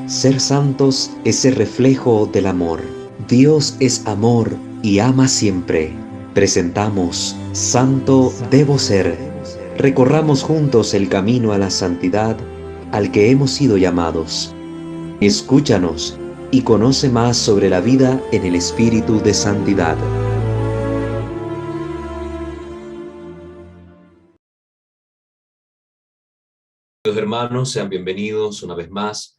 Ser santos es el reflejo del amor. Dios es amor y ama siempre. Presentamos Santo Debo Ser. Recorramos juntos el camino a la santidad al que hemos sido llamados. Escúchanos y conoce más sobre la vida en el espíritu de santidad. Hermanos, sean bienvenidos una vez más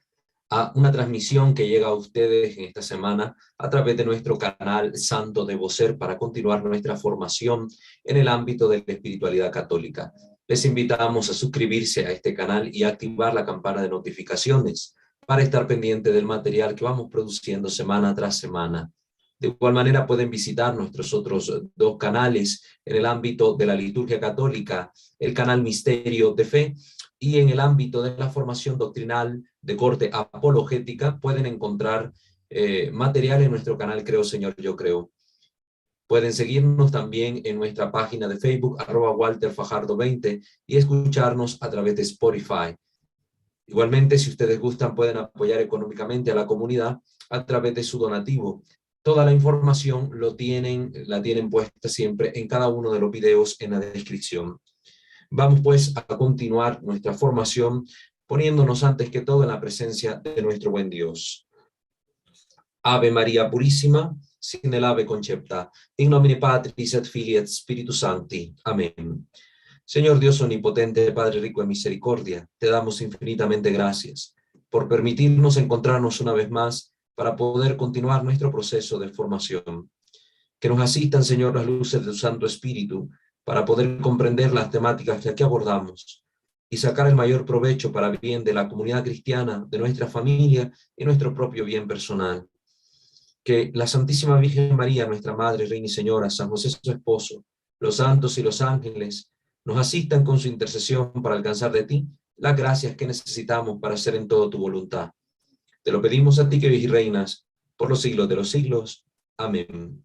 a una transmisión que llega a ustedes en esta semana a través de nuestro canal Santo Debo Ser para continuar nuestra formación en el ámbito de la espiritualidad católica. Les invitamos a suscribirse a este canal y a activar la campana de notificaciones para estar pendiente del material que vamos produciendo semana tras semana. De igual manera pueden visitar nuestros otros dos canales en el ámbito de la liturgia católica, el canal Misterio de Fe, y en el ámbito de la formación doctrinal de corte apologética pueden encontrar material en nuestro canal Creo Señor Yo Creo. Pueden seguirnos también en nuestra página de Facebook @WalterFajardo20 y escucharnos a través de Spotify. Igualmente, si ustedes gustan, pueden apoyar económicamente a la comunidad a través de su donativo. Toda la información la tienen puesta siempre en cada uno de los videos en la descripción. Vamos pues a continuar nuestra formación poniéndonos antes que todo en la presencia de nuestro buen Dios. Ave María Purísima, sin el ave concepta, in nomine Patris et Filii et Spiritus Sancti. Amén. Señor Dios omnipotente, Padre rico en misericordia, te damos infinitamente gracias por permitirnos encontrarnos una vez más para poder continuar nuestro proceso de formación. Que nos asistan, Señor, las luces de tu Santo Espíritu para poder comprender las temáticas que aquí abordamos y sacar el mayor provecho para el bien de la comunidad cristiana, de nuestra familia y nuestro propio bien personal. Que la Santísima Virgen María, nuestra Madre, Reina y Señora, San José su esposo, los santos y los ángeles, nos asistan con su intercesión para alcanzar de ti las gracias que necesitamos para hacer en todo tu voluntad. Te lo pedimos a ti que vives y reinas por los siglos de los siglos. Amén.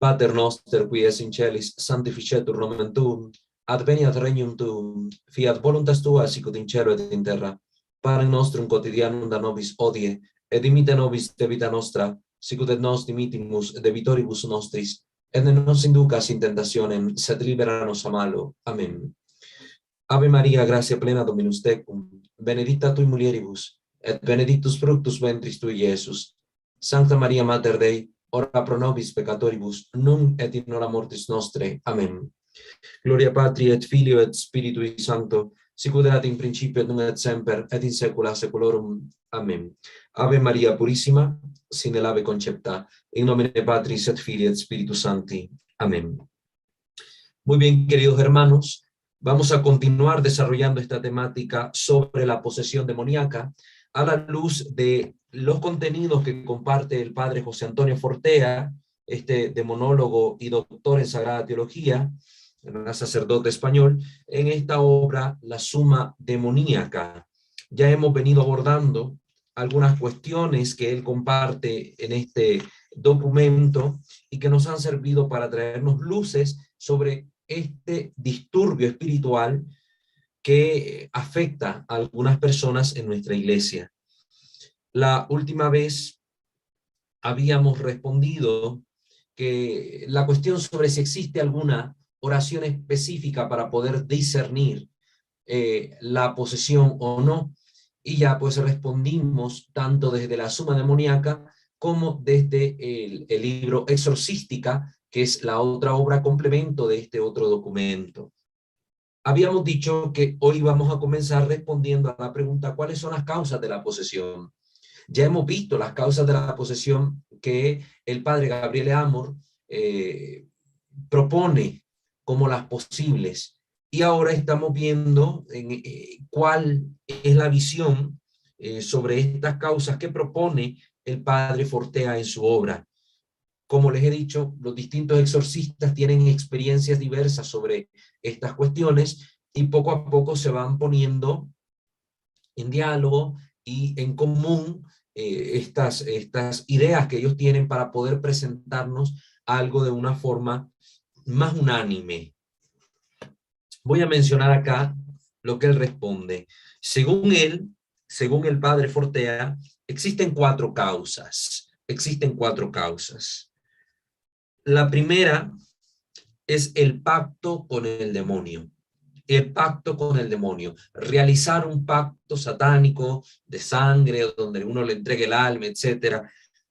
Pater noster, qui es in celis, sanctificetur nomen tuum, adveniat regnum tuum, fiat voluntas tua sicut in cielo et in terra. Panem nostrum quotidianum da nobis hodie, et dimitte nobis debita nostra, sicut et nos dimittimus debitoribus nostris, et ne nos inducas in tentationem, sed libera nos a malo. Amen. Ave Maria, gratia plena Dominus tecum, benedicta tui mulieribus, et benedictus fructus ventris tui, Iesus. Sancta Maria Mater Dei, ora pro nobis peccatoribus, nunc et in hora mortis nostre. Amen. Gloria Patri et Filio et Spiritui Sancto, sicut erat in principio et nunc et semper, et in saecula saeculorum. Amen. Ave Maria Purissima, sin el ave concepta, in nomine Patris et Filii et Spiritus Sancti. Amén. Muy bien, queridos hermanos, vamos a continuar desarrollando esta temática sobre la posesión demoníaca a la luz de los contenidos que comparte el padre José Antonio Fortea, este demonólogo y doctor en Sagrada Teología, un sacerdote español, en esta obra La Suma Demoníaca. Ya hemos venido abordando algunas cuestiones que él comparte en este documento y que nos han servido para traernos luces sobre este disturbio espiritual que afecta a algunas personas en nuestra iglesia. La última vez habíamos respondido que la cuestión sobre si existe alguna oración específica para poder discernir la posesión o no, y ya pues respondimos tanto desde la Suma Demoníaca como desde el libro Exorcística, que es la otra obra complemento de este otro documento. Habíamos dicho que hoy vamos a comenzar respondiendo a la pregunta: ¿cuáles son las causas de la posesión? Ya hemos visto las causas de la posesión que el padre Gabriele Amor propone como las posibles. Y ahora estamos viendo cuál es la visión sobre estas causas que propone el padre Fortea en su obra. Como les he dicho, los distintos exorcistas tienen experiencias diversas sobre estas cuestiones y poco a poco se van poniendo en diálogo y en común estas ideas que ellos tienen para poder presentarnos algo de una forma más unánime. Voy a mencionar acá lo que él responde. Según él, según el padre Fortea, existen cuatro causas. Existen cuatro causas. La primera es el pacto con el demonio. El pacto con el demonio. Realizar un pacto satánico de sangre, donde uno le entregue el alma, etcétera.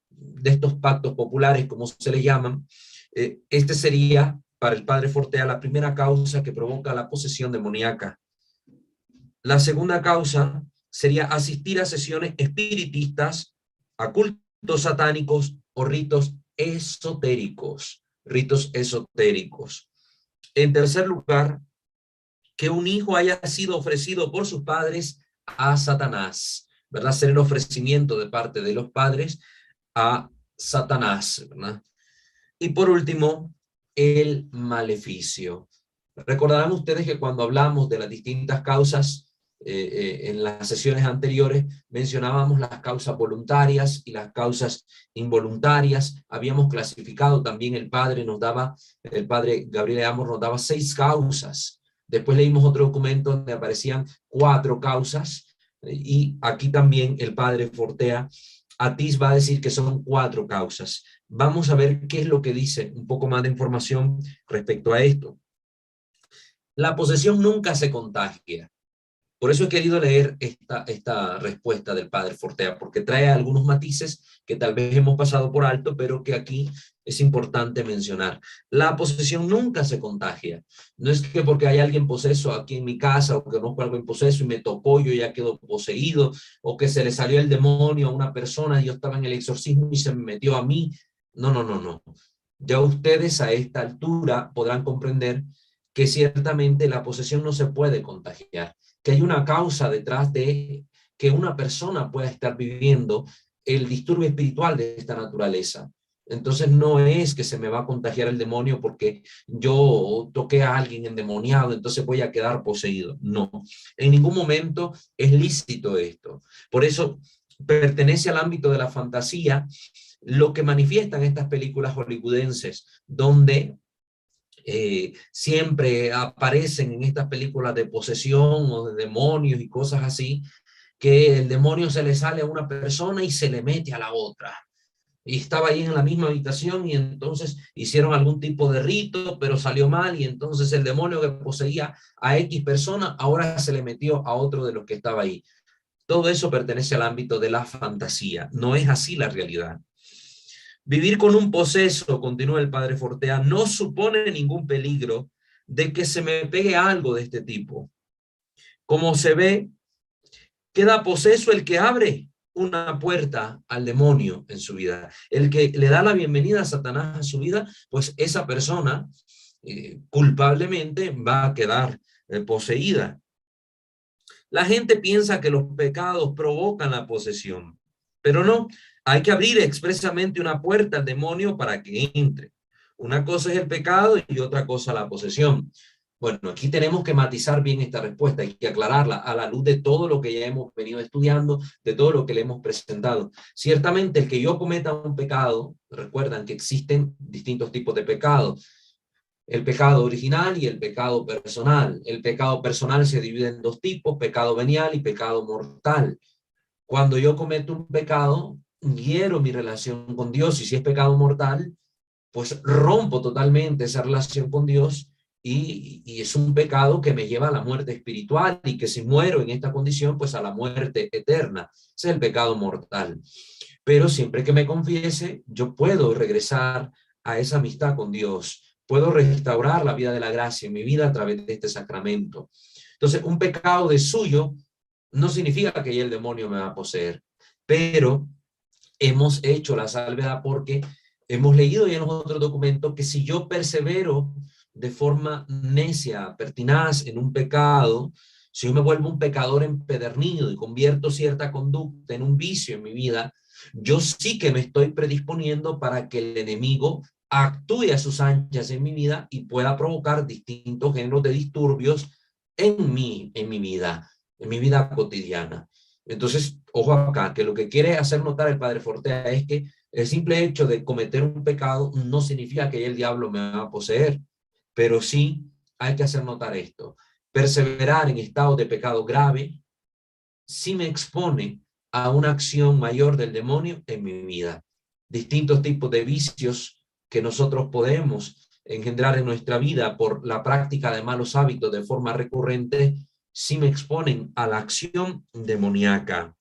De estos pactos populares, como se le llaman. Este sería, para el padre Fortea, la primera causa que provoca la posesión demoníaca. La segunda causa sería asistir a sesiones espiritistas, a cultos satánicos o ritos esotéricos. Ritos esotéricos. En tercer lugar, que un hijo haya sido ofrecido por sus padres a Satanás, ¿verdad? Ser el ofrecimiento de parte de los padres a Satanás, ¿verdad? Y por último, el maleficio. Recordarán ustedes que cuando hablamos de las distintas causas, en las sesiones anteriores mencionábamos las causas voluntarias y las causas involuntarias. Habíamos clasificado también, el padre Gabriel Amos nos daba 6 causas. Después leímos otro documento donde aparecían 4 causas, y aquí también el padre Fortea Atis va a decir que son 4 causas. Vamos a ver qué es lo que dice, un poco más de información respecto a esto. La posesión nunca se contagia. Por eso he querido leer esta respuesta del padre Fortea, porque trae algunos matices que tal vez hemos pasado por alto, pero que aquí es importante mencionar. La posesión nunca se contagia. No es que porque hay alguien poseso aquí en mi casa, o que conozco a alguien poseso y me tocó, yo ya quedo poseído, o que se le salió el demonio a una persona y yo estaba en el exorcismo y se me metió a mí. No, no, no, no. Ya ustedes a esta altura podrán comprender que ciertamente la posesión no se puede contagiar, que hay una causa detrás de que una persona pueda estar viviendo el disturbio espiritual de esta naturaleza. Entonces no es que se me va a contagiar el demonio porque yo toqué a alguien endemoniado, entonces voy a quedar poseído. No, en ningún momento es lícito esto. Por eso pertenece al ámbito de la fantasía lo que manifiestan estas películas hollywoodenses, donde siempre aparecen en estas películas de posesión o de demonios y cosas así, que el demonio se le sale a una persona y se le mete a la otra. Y estaba ahí en la misma habitación y entonces hicieron algún tipo de rito, pero salió mal y entonces el demonio que poseía a X persona ahora se le metió a otro de los que estaba ahí. Todo eso pertenece al ámbito de la fantasía. No es así la realidad. Vivir con un poseso, continúa el padre Fortea, no supone ningún peligro de que se me pegue algo de este tipo. Como se ve, queda poseso el que abre una puerta al demonio en su vida. El que le da la bienvenida a Satanás a su vida, pues esa persona culpablemente va a quedar poseída. La gente piensa que los pecados provocan la posesión, pero no, hay que abrir expresamente una puerta al demonio para que entre. Una cosa es el pecado y otra cosa la posesión. Bueno, aquí tenemos que matizar bien esta respuesta, hay que aclararla a la luz de todo lo que ya hemos venido estudiando, de todo lo que le hemos presentado. Ciertamente el que yo cometa un pecado, recuerdan que existen distintos tipos de pecados. El pecado original y el pecado personal. El pecado personal se divide en 2 tipos, pecado venial y pecado mortal. Cuando yo cometo un pecado, hiero mi relación con Dios, y si es pecado mortal, pues rompo totalmente esa relación con Dios y es un pecado que me lleva a la muerte espiritual, y que si muero en esta condición, pues a la muerte eterna. Ese es el pecado mortal. Pero siempre que me confiese, yo puedo regresar a esa amistad con Dios. Puedo restaurar la vida de la gracia en mi vida a través de este sacramento. Entonces, un pecado de suyo no significa que ya el demonio me va a poseer, pero hemos hecho la salvedad porque hemos leído ya en los otros documentos que si yo persevero de forma necia, pertinaz en un pecado, si yo me vuelvo un pecador empedernido y convierto cierta conducta en un vicio en mi vida, yo sí que me estoy predisponiendo para que el enemigo actúe a sus anchas en mi vida y pueda provocar distintos géneros de disturbios en mi vida, en mi vida cotidiana. Entonces, ojo acá, que lo que quiere hacer notar el padre Fortea es que el simple hecho de cometer un pecado no significa que el diablo me va a poseer, pero sí hay que hacer notar esto. Perseverar en estado de pecado grave sí me expone a una acción mayor del demonio en mi vida. Distintos tipos de vicios que nosotros podemos engendrar en nuestra vida por la práctica de malos hábitos de forma recurrente, sí me exponen a la acción demoníaca.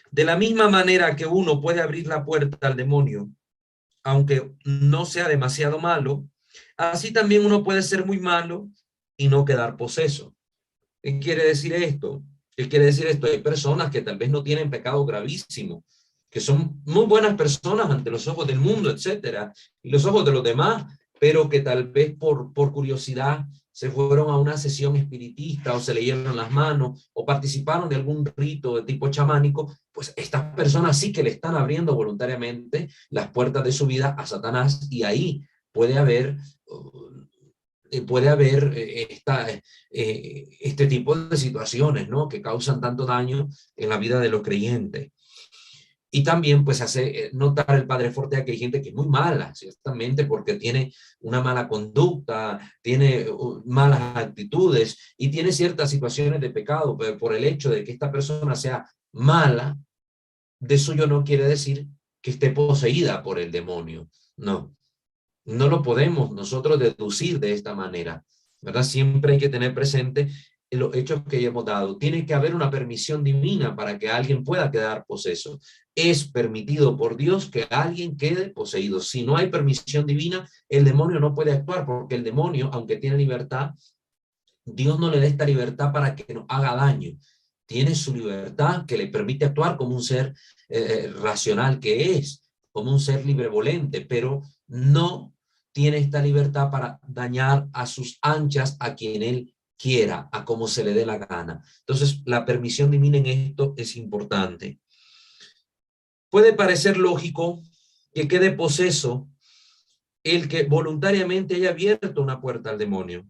De la misma manera que uno puede abrir la puerta al demonio, aunque no sea demasiado malo, así también uno puede ser muy malo y no quedar poseso. ¿Qué quiere decir esto? ¿Qué quiere decir esto? Hay personas que tal vez no tienen pecado gravísimo, que son muy buenas personas ante los ojos del mundo, etcétera, y los ojos de los demás, pero que tal vez por curiosidad se fueron a una sesión espiritista o se leyeron las manos o participaron de algún rito de tipo chamánico, pues estas personas sí que le están abriendo voluntariamente las puertas de su vida a Satanás, y ahí puede haber este tipo de situaciones, ¿no?, que causan tanto daño en la vida de los creyentes. Y también pues hace notar el Padre Fortea que hay gente que es muy mala, ciertamente, porque tiene una mala conducta, tiene malas actitudes y tiene ciertas situaciones de pecado, pero por el hecho de que esta persona sea mala, de suyo no quiere decir que esté poseída por el demonio. No, no lo podemos nosotros deducir de esta manera, ¿verdad? Siempre hay que tener presente los hechos que ya hemos dado. Tiene que haber una permisión divina para que alguien pueda quedar poseso. Es permitido por Dios que alguien quede poseído. Si no hay permisión divina, el demonio no puede actuar, porque el demonio, aunque tiene libertad, Dios no le da esta libertad para que nos haga daño. Tiene su libertad que le permite actuar como un ser racional que es, como un ser librevolente, pero no tiene esta libertad para dañar a sus anchas a quien él quiera, a como se le dé la gana. Entonces, la permisión divina en esto es importante. Puede parecer lógico que quede poseso el que voluntariamente haya abierto una puerta al demonio,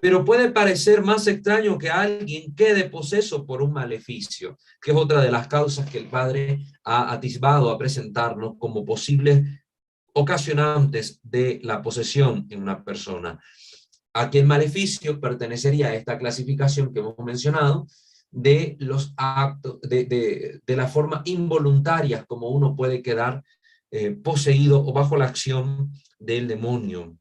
pero puede parecer más extraño que alguien quede poseso por un maleficio, que es otra de las causas que el Padre ha atisbado a presentarnos como posibles ocasionantes de la posesión en una persona. Aquí el maleficio pertenecería a esta clasificación que hemos mencionado de los actos, de la forma involuntaria como uno puede quedar poseído o bajo la acción del demonio.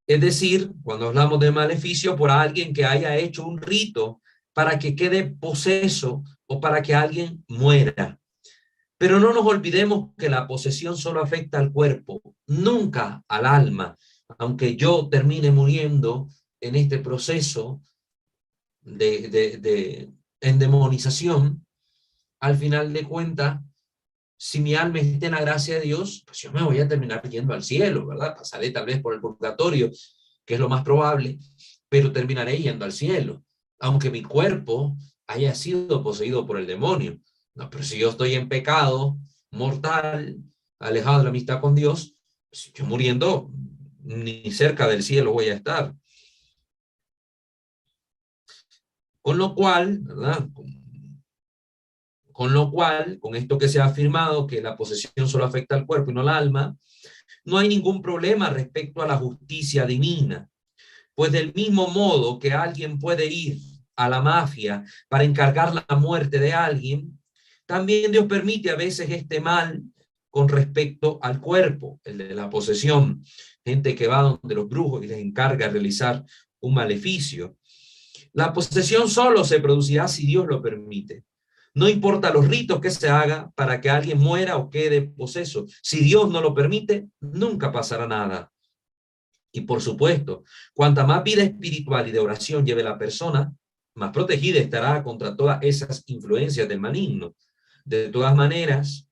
Es decir, cuando hablamos de maleficio, por alguien que haya hecho un rito para que quede poseso o para que alguien muera. Pero no nos olvidemos que la posesión solo afecta al cuerpo, nunca al alma. Aunque yo termine muriendo en este proceso de endemonización, al final de cuentas, si mi alma está en la gracia de Dios, pues yo me voy a terminar yendo al cielo, ¿verdad? Pasaré tal vez por el purgatorio, que es lo más probable, pero terminaré yendo al cielo, aunque mi cuerpo haya sido poseído por el demonio. No, pero si yo estoy en pecado mortal, alejado de la amistad con Dios, pues yo muriendo ni cerca del cielo voy a estar. Con lo cual, ¿verdad? Con lo cual, con esto que se ha afirmado que la posesión solo afecta al cuerpo y no al alma, no hay ningún problema respecto a la justicia divina, pues del mismo modo que alguien puede ir a la mafia para encargar la muerte de alguien, también Dios permite a veces este mal con respecto al cuerpo, el de la posesión, gente que va donde los brujos y les encarga realizar un maleficio. La posesión solo se producirá si Dios lo permite. No importa los ritos que se haga para que alguien muera o quede poseso. Si Dios no lo permite, nunca pasará nada. Y por supuesto, cuanta más vida espiritual y de oración lleve la persona, más protegida estará contra todas esas influencias del maligno. De todas maneras,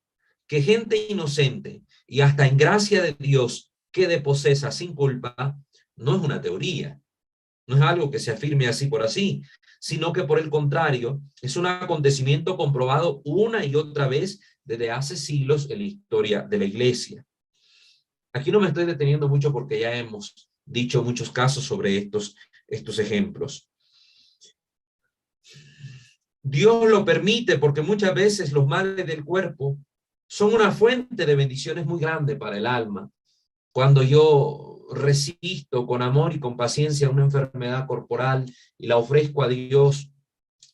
que gente inocente y hasta en gracia de Dios quede posesa sin culpa, no es una teoría. No es algo que se afirme así por así, sino que por el contrario, es un acontecimiento comprobado una y otra vez desde hace siglos en la historia de la Iglesia. Aquí no me estoy deteniendo mucho porque ya hemos dicho muchos casos sobre estos ejemplos. Dios lo permite porque muchas veces los males del cuerpo son una fuente de bendiciones muy grande para el alma. Cuando yo resisto con amor y con paciencia una enfermedad corporal y la ofrezco a Dios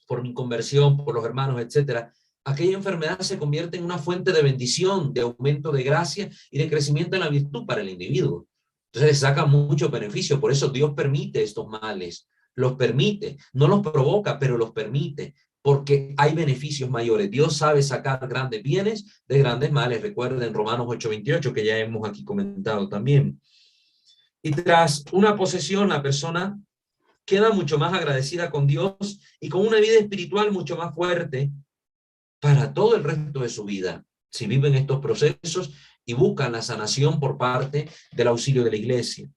por mi conversión, por los hermanos, etcétera, aquella enfermedad se convierte en una fuente de bendición, de aumento de gracia y de crecimiento en la virtud para el individuo. Entonces saca mucho beneficio. Por eso Dios permite estos males, los permite, no los provoca, pero los permite, porque hay beneficios mayores. Dios sabe sacar grandes bienes de grandes males. Recuerden Romanos 8:28, que ya hemos aquí comentado también. Y tras una posesión, la persona queda mucho más agradecida con Dios y con una vida espiritual mucho más fuerte para todo el resto de su vida, si viven estos procesos y buscan la sanación por parte del auxilio de la iglesia.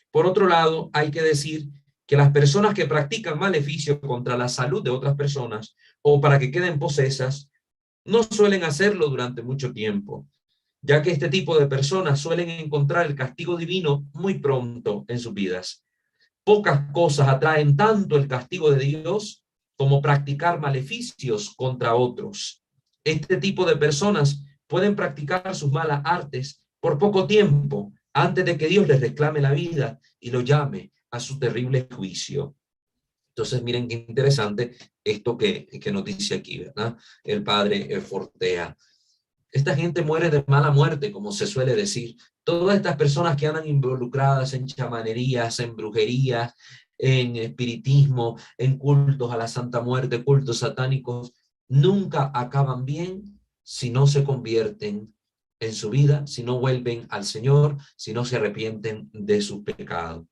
Por otro lado, hay que decir que las personas que practican maleficio contra la salud de otras personas o para que queden posesas, no suelen hacerlo durante mucho tiempo, ya que este tipo de personas suelen encontrar el castigo divino muy pronto en sus vidas. Pocas cosas atraen tanto el castigo de Dios como practicar maleficios contra otros. Este tipo de personas pueden practicar sus malas artes por poco tiempo antes de que Dios les reclame la vida y lo llame a su terrible juicio. Entonces, miren qué interesante esto que nos dice aquí, ¿verdad? El padre Fortea. Esta gente muere de mala muerte, como se suele decir. Todas estas personas que andan involucradas en chamanerías, en brujerías, en espiritismo, en cultos a la Santa Muerte, cultos satánicos, nunca acaban bien si no se convierten en su vida, si no vuelven al Señor, si no se arrepienten de sus pecados.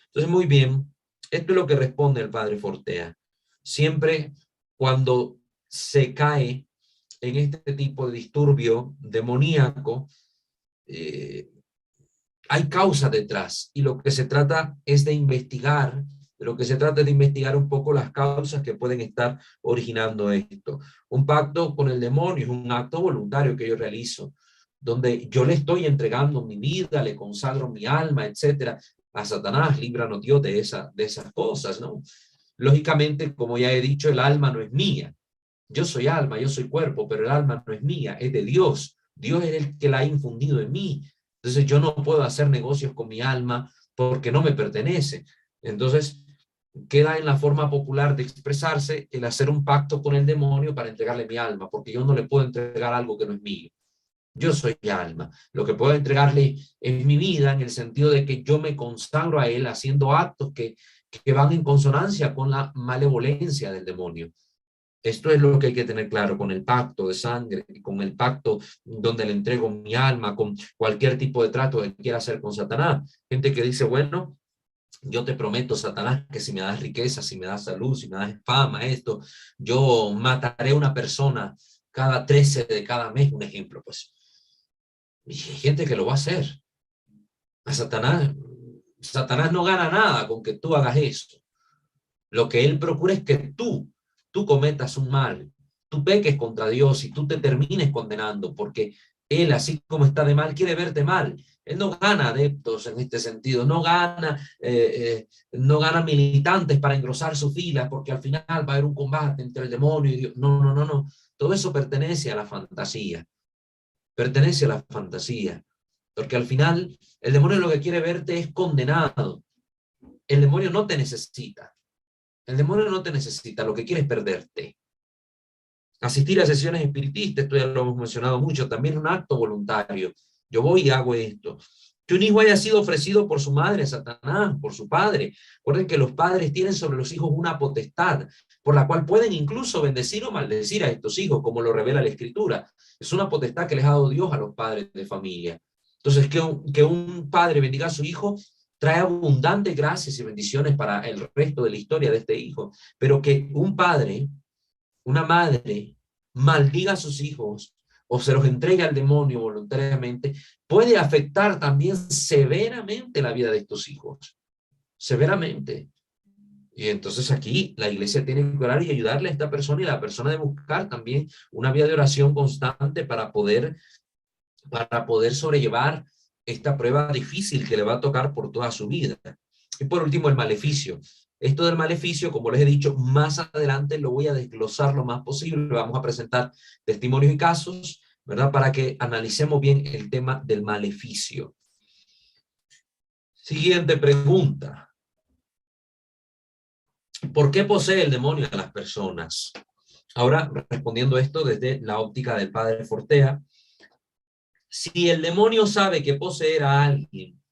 Entonces, muy bien, esto es lo que responde el padre Fortea. Siempre cuando se cae en este tipo de disturbio demoníaco, hay causa detrás y lo que se trata es de investigar, un poco las causas que pueden estar originando esto. Un pacto con el demonio es un acto voluntario que yo realizo, donde yo le estoy entregando mi vida, le consagro mi alma, etcétera, a Satanás. Líbranos Dios de esas cosas, ¿no? Lógicamente, como ya he dicho, el alma no es mía. Yo soy alma, yo soy cuerpo, pero el alma no es mía, es de Dios. Dios es el que la ha infundido en mí. Entonces yo no puedo hacer negocios con mi alma porque no me pertenece. Entonces queda en la forma popular de expresarse el hacer un pacto con el demonio para entregarle mi alma, porque yo no le puedo entregar algo que no es mío. Yo soy alma. Lo que puedo entregarle es mi vida en el sentido de que yo me consagro a él haciendo actos que van en consonancia con la malevolencia del demonio. Esto es lo que hay que tener claro con el pacto de sangre, con el pacto donde le entrego mi alma, con cualquier tipo de trato que quiera hacer con Satanás. Gente que dice, bueno, yo te prometo, Satanás, que si me das riqueza, si me das salud, si me das fama, esto, yo mataré a una persona cada 13 de cada mes, un ejemplo, pues. Y hay gente que lo va a hacer. A Satanás no gana nada con que tú hagas esto. Lo que él procura es que tú cometas un mal, tú peques contra Dios y tú te termines condenando, porque él, así como está de mal, quiere verte mal. Él no gana adeptos en este sentido, no gana militantes para engrosar sus filas, porque al final va a haber un combate entre el demonio y Dios. No, no, no, no. Todo eso pertenece a la fantasía. Pertenece a la fantasía. Porque al final el demonio lo que quiere verte es condenado. El demonio no te necesita. El demonio no te necesita, lo que quiere es perderte. Asistir a sesiones espiritistas, esto ya lo hemos mencionado mucho, también es un acto voluntario. Yo voy y hago esto. Que un hijo haya sido ofrecido por su madre, Satanás, por su padre. Recuerden que los padres tienen sobre los hijos una potestad, por la cual pueden incluso bendecir o maldecir a estos hijos, como lo revela la Escritura. Es una potestad que les ha dado Dios a los padres de familia. Entonces, que un padre bendiga a su hijo trae abundantes gracias y bendiciones para el resto de la historia de este hijo. Pero que un padre, una madre, maldiga a sus hijos o se los entregue al demonio voluntariamente, puede afectar también severamente la vida de estos hijos. Severamente. Y entonces aquí la iglesia tiene que orar y ayudarle a esta persona, y la persona de buscar también una vía de oración constante para poder sobrellevar esta prueba difícil que le va a tocar por toda su vida. Y por último, el maleficio. Esto del maleficio, como les he dicho, más adelante lo voy a desglosar lo más posible. Vamos a presentar testimonios y casos, ¿verdad? Para que analicemos bien el tema del maleficio. Siguiente pregunta. ¿Por qué posee el demonio a las personas? Ahora, respondiendo esto desde la óptica del padre Fortea, si el demonio sabe que poseer a alguien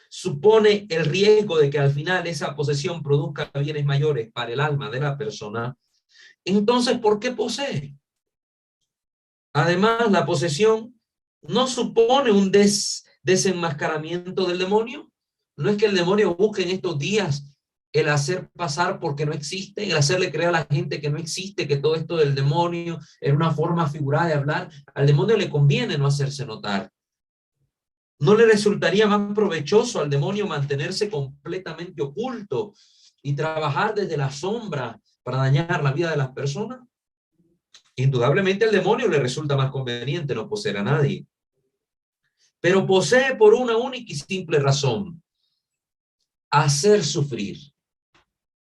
supone el riesgo de que al final esa posesión produzca bienes mayores para el alma de la persona, entonces, ¿por qué posee? Además, la posesión no supone un desenmascaramiento del demonio. No es que el demonio busque en estos días el hacer pasar porque no existe, el hacerle creer a la gente que no existe, que todo esto del demonio es una forma figurada de hablar. Al demonio le conviene no hacerse notar. ¿No le resultaría más provechoso al demonio mantenerse completamente oculto y trabajar desde la sombra para dañar la vida de las personas? Indudablemente al demonio le resulta más conveniente no poseer a nadie, pero posee por una única y simple razón: hacer sufrir.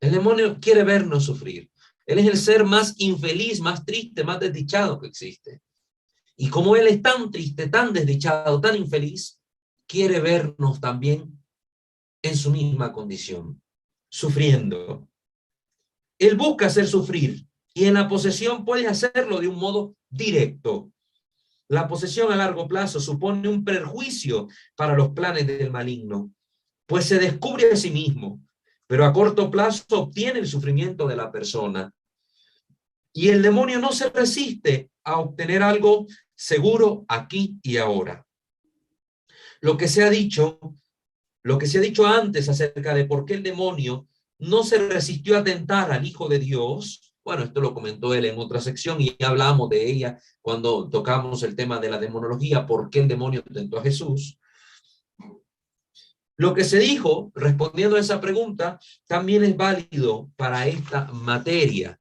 El demonio quiere vernos sufrir. Él es el ser más infeliz, más triste, más desdichado que existe. Y como él es tan triste, tan desdichado, tan infeliz, quiere vernos también en su misma condición, sufriendo. Él busca hacer sufrir y en la posesión puede hacerlo de un modo directo. La posesión a largo plazo supone un perjuicio para los planes del maligno, pues se descubre a sí mismo, pero a corto plazo obtiene el sufrimiento de la persona. Y el demonio no se resiste a obtener algo seguro aquí y ahora. Lo que se ha dicho antes acerca de por qué el demonio no se resistió a tentar al Hijo de Dios, bueno, esto lo comentó él en otra sección y ya hablamos de ella cuando tocamos el tema de la demonología, por qué el demonio tentó a Jesús. Lo que se dijo, respondiendo a esa pregunta, también es válido para esta materia.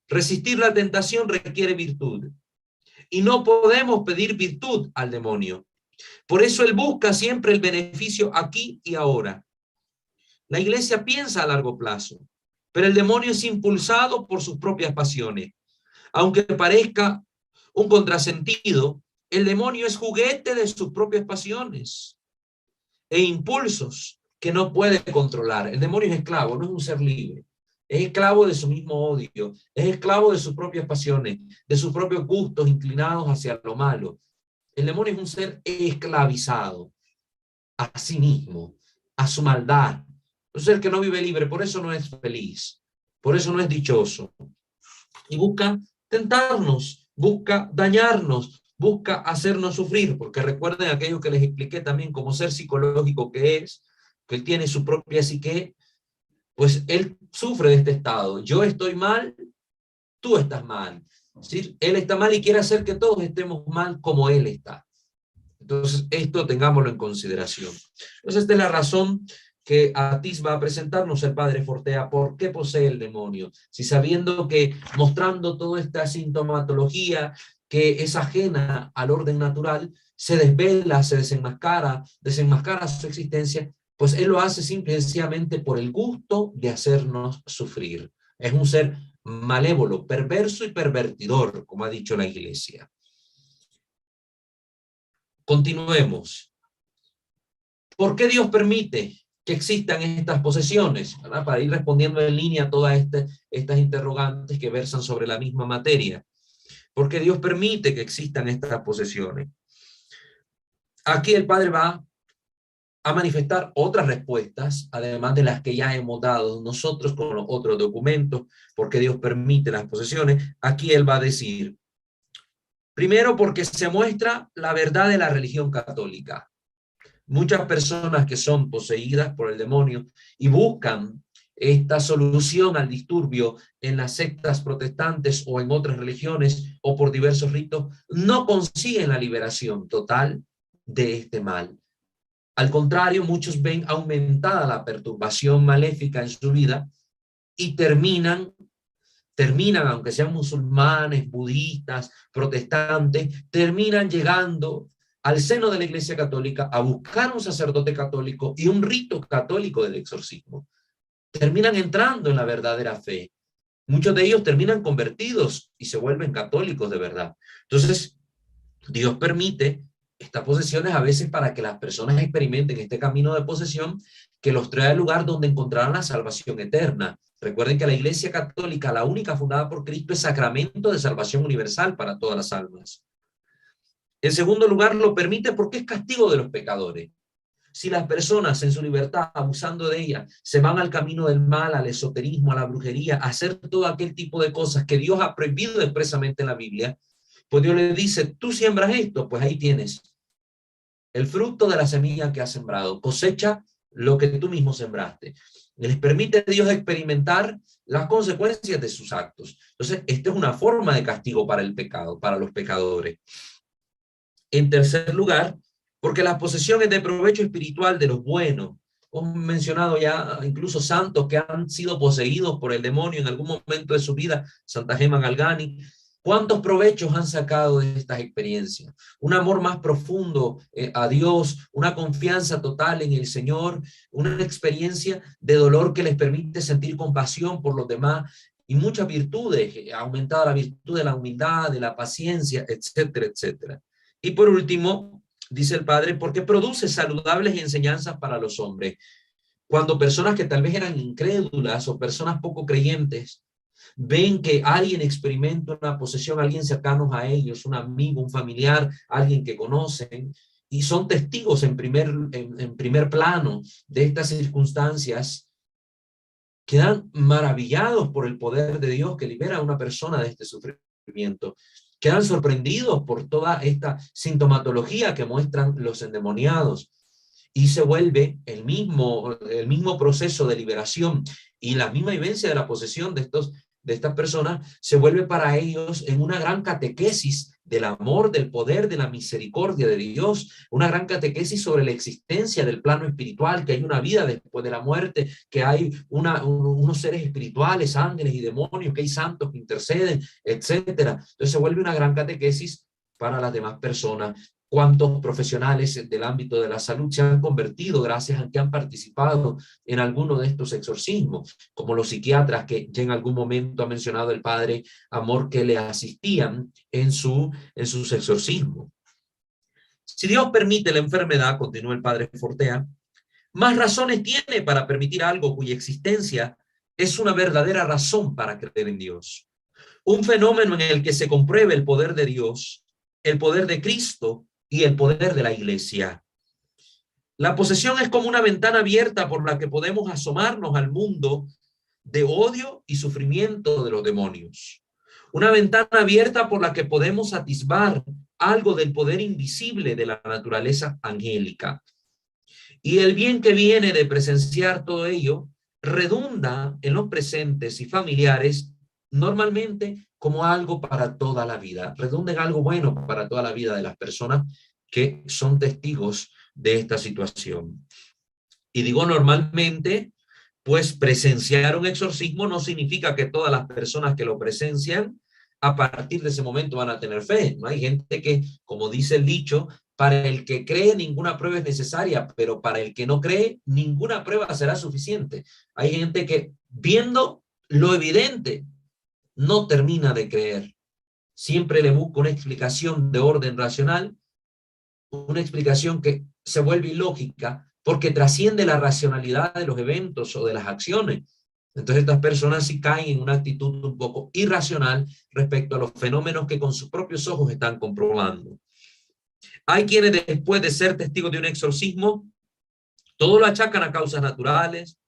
Resistir la tentación requiere virtud y no podemos pedir virtud al demonio. Por eso él busca siempre el beneficio aquí y ahora. La iglesia piensa a largo plazo, pero el demonio es impulsado por sus propias pasiones. Aunque parezca un contrasentido, el demonio es juguete de sus propias pasiones e impulsos que no puede controlar. El demonio es esclavo, no es un ser libre. Es esclavo de su mismo odio, es esclavo de sus propias pasiones, de sus propios gustos inclinados hacia lo malo. El demonio es un ser esclavizado a sí mismo, a su maldad. Un ser que no vive libre, por eso no es feliz, por eso no es dichoso. Y busca tentarnos, busca dañarnos, busca hacernos sufrir, porque recuerden aquello que les expliqué también como ser psicológico que es, que él tiene su propia psique, pues él sufre de este estado. Yo estoy mal, tú estás mal. ¿Sí? Él está mal y quiere hacer que todos estemos mal como él está. Entonces, esto tengámoslo en consideración. Entonces, esta es la razón que Atis va a presentarnos el padre Fortea, ¿por qué posee el demonio? Si sabiendo que, mostrando toda esta sintomatología que es ajena al orden natural, se desvela, se desenmascara su existencia, pues él lo hace simple y sencillamente por el gusto de hacernos sufrir. Es un ser malévolo, perverso y pervertidor, como ha dicho la iglesia. Continuemos. ¿Por qué Dios permite que existan estas posesiones? ¿Verdad? Para ir respondiendo en línea a todas estas interrogantes que versan sobre la misma materia. ¿Por qué Dios permite que existan estas posesiones? Aquí el Padre va a manifestar otras respuestas, además de las que ya hemos dado nosotros con los otros documentos, por qué Dios permite las posesiones. Aquí él va a decir, primero, porque se muestra la verdad de la religión católica. Muchas personas que son poseídas por el demonio y buscan esta solución al disturbio en las sectas protestantes o en otras religiones o por diversos ritos, no consiguen la liberación total de este mal. Al contrario, muchos ven aumentada la perturbación maléfica en su vida y terminan, aunque sean musulmanes, budistas, protestantes, terminan llegando al seno de la Iglesia Católica a buscar un sacerdote católico y un rito católico del exorcismo. Terminan entrando en la verdadera fe. Muchos de ellos terminan convertidos y se vuelven católicos de verdad. Entonces, Dios permite Estas posesiones a veces para que las personas experimenten este camino de posesión que los trae al lugar donde encontrarán la salvación eterna. Recuerden que la Iglesia Católica, la única fundada por Cristo, es sacramento de salvación universal para todas las almas. En segundo lugar, lo permite porque es castigo de los pecadores. Si las personas en su libertad, abusando de ella, se van al camino del mal, al esoterismo, a la brujería, a hacer todo aquel tipo de cosas que Dios ha prohibido expresamente en la Biblia, pues Dios le dice, tú siembras esto, pues ahí tienes el fruto de la semilla que has sembrado, cosecha lo que tú mismo sembraste. Les permite a Dios experimentar las consecuencias de sus actos. Entonces, esta es una forma de castigo para el pecado, para los pecadores. En tercer lugar, porque la posesión es de provecho espiritual de los buenos. Hemos mencionado ya incluso santos que han sido poseídos por el demonio en algún momento de su vida, Santa Gema Galgani. ¿Cuántos provechos han sacado de estas experiencias? Un amor más profundo a Dios, una confianza total en el Señor, una experiencia de dolor que les permite sentir compasión por los demás y muchas virtudes, ha aumentado la virtud de la humildad, de la paciencia, etcétera, etcétera. Y por último, dice el Padre, porque produce saludables enseñanzas para los hombres. Cuando personas que tal vez eran incrédulas o personas poco creyentes, ven que alguien experimenta una posesión, alguien cercano a ellos, un amigo, un familiar, alguien que conocen, y son testigos en primer plano de estas circunstancias, quedan maravillados por el poder de Dios que libera a una persona de este sufrimiento. Quedan sorprendidos por toda esta sintomatología que muestran los endemoniados y se vuelve el mismo proceso de liberación y la misma vivencia de la posesión de estas personas se vuelve para ellos en una gran catequesis del amor, del poder, de la misericordia de Dios, una gran catequesis sobre la existencia del plano espiritual, que hay una vida después de la muerte, que hay unos seres espirituales, ángeles y demonios, que hay santos que interceden, etcétera. Entonces se vuelve una gran catequesis para las demás personas. Cuántos profesionales del ámbito de la salud se han convertido gracias a que han participado en alguno de estos exorcismos, como los psiquiatras que ya en algún momento ha mencionado el padre Amor que le asistían en sus exorcismos. Si Dios permite la enfermedad, continúa el padre Fortea, más razones tiene para permitir algo cuya existencia es una verdadera razón para creer en Dios. Un fenómeno en el que se compruebe el poder de Dios, el poder de Cristo y el poder de la Iglesia. La posesión es como una ventana abierta por la que podemos asomarnos al mundo de odio y sufrimiento de los demonios. Una ventana abierta por la que podemos atisbar algo del poder invisible de la naturaleza angélica. Y el bien que viene de presenciar todo ello redunda en los presentes y familiares normalmente como algo para toda la vida, redunda en algo bueno para toda la vida de las personas que son testigos de esta situación. Y digo normalmente, pues presenciar un exorcismo no significa que todas las personas que lo presencian a partir de ese momento van a tener fe. No hay gente que, como dice el dicho, para el que cree ninguna prueba es necesaria, pero para el que no cree ninguna prueba será suficiente. Hay gente que viendo lo evidente no termina de creer. Siempre le busca una explicación de orden racional, una explicación que se vuelve ilógica porque trasciende la racionalidad de los eventos o de las acciones. Entonces estas personas sí caen en una actitud un poco irracional respecto a los fenómenos que con sus propios ojos están comprobando. Hay quienes después de ser testigos de un exorcismo, todo lo achacan a causas naturales,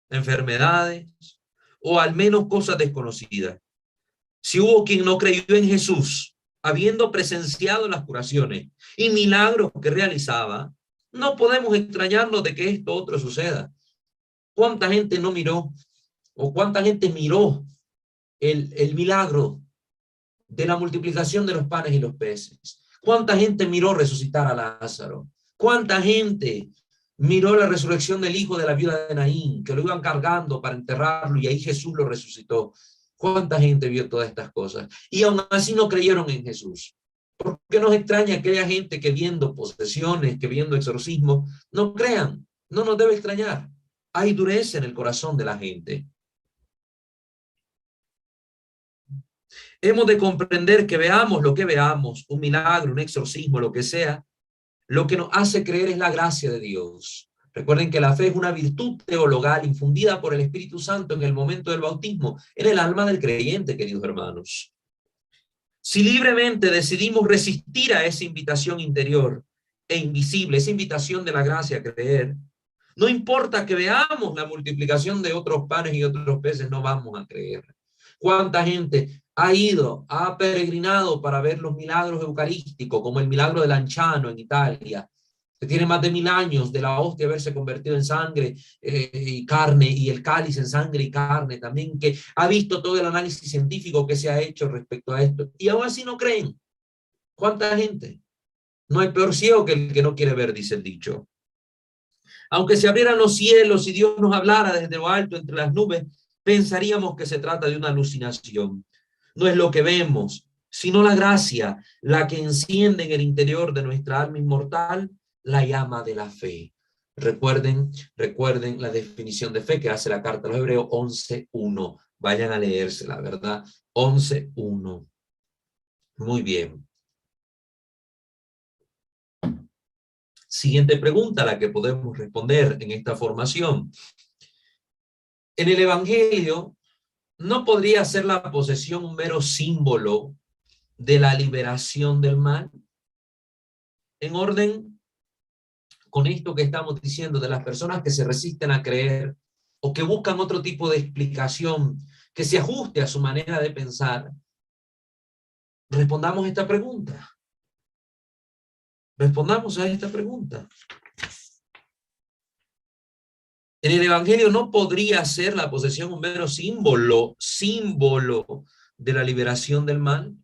enfermedades o al menos cosas desconocidas. Si hubo quien no creyó en Jesús, habiendo presenciado las curaciones y milagros que realizaba, no podemos extrañarnos de que esto otro suceda. ¿Cuánta gente no miró o cuánta gente miró el milagro de la multiplicación de los panes y los peces? ¿Cuánta gente miró resucitar a Lázaro? ¿Cuánta gente miró la resurrección del hijo de la viuda de Naín, que lo iban cargando para enterrarlo y ahí Jesús lo resucitó? ¿Cuánta gente vio todas estas cosas? Y aún así no creyeron en Jesús. ¿Por qué nos extraña que haya gente que viendo posesiones, que viendo exorcismos, no crean? No nos debe extrañar. Hay dureza en el corazón de la gente. Hemos de comprender que veamos lo que veamos, un milagro, un exorcismo, lo que sea, Lo que nos hace creer es la gracia de Dios. Recuerden que la fe es una virtud teologal infundida por el Espíritu Santo en el momento del bautismo, en el alma del creyente, queridos hermanos. Si libremente decidimos resistir a esa invitación interior e invisible, esa invitación de la gracia a creer, no importa que veamos la multiplicación de otros panes y otros peces, no vamos a creer. ¿Cuánta gente ha peregrinado para ver los milagros eucarísticos, como el milagro de Lanciano en Italia, que tiene más de 1000 años de la hostia haberse convertido en sangre y carne, y el cáliz en sangre y carne también, que ha visto todo el análisis científico que se ha hecho respecto a esto, y aún así no creen? ¿Cuánta gente? No hay peor ciego que el que no quiere ver, dice el dicho. Aunque se abrieran los cielos y Dios nos hablara desde lo alto entre las nubes, pensaríamos que se trata de una alucinación. No es lo que vemos, sino la gracia, la que enciende en el interior de nuestra alma inmortal la llama de la fe. Recuerden la definición de fe que hace la carta a los Hebreos 11:1. Vayan a leérsela, ¿verdad? 11:1. Muy bien. Siguiente pregunta a la que podemos responder en esta formación. En el Evangelio, ¿no podría ser la posesión un mero símbolo de la liberación del mal? En orden con esto que estamos diciendo de las personas que se resisten a creer o que buscan otro tipo de explicación que se ajuste a su manera de pensar, respondamos esta pregunta. Respondamos a esta pregunta. En el Evangelio no podría ser la posesión un mero símbolo de la liberación del mal.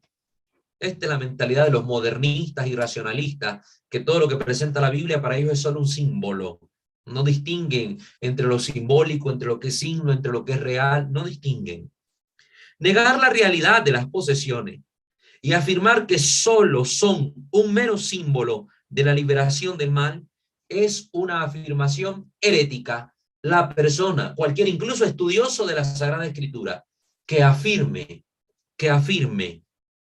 Esta es la mentalidad de los modernistas y racionalistas, que todo lo que presenta la Biblia para ellos es solo un símbolo. No distinguen entre lo simbólico, entre lo que es signo, entre lo que es real, no distinguen. Negar la realidad de las posesiones y afirmar que solo son un mero símbolo de la liberación del mal es una afirmación herética. La persona, cualquier incluso estudioso de la Sagrada Escritura, que afirme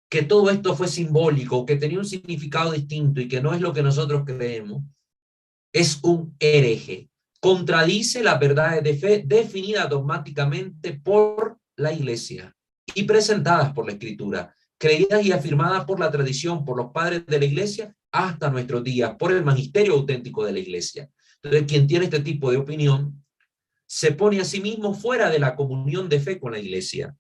que todo esto fue simbólico, que tenía un significado distinto y que no es lo que nosotros creemos, es un hereje. Contradice las verdades de fe definidas dogmáticamente por la Iglesia y presentadas por la Escritura, creídas y afirmadas por la tradición, por los padres de la Iglesia, hasta nuestros días, por el magisterio auténtico de la Iglesia. Entonces, quien tiene este tipo de opinión se pone a sí mismo fuera de la comunión de fe con la Iglesia.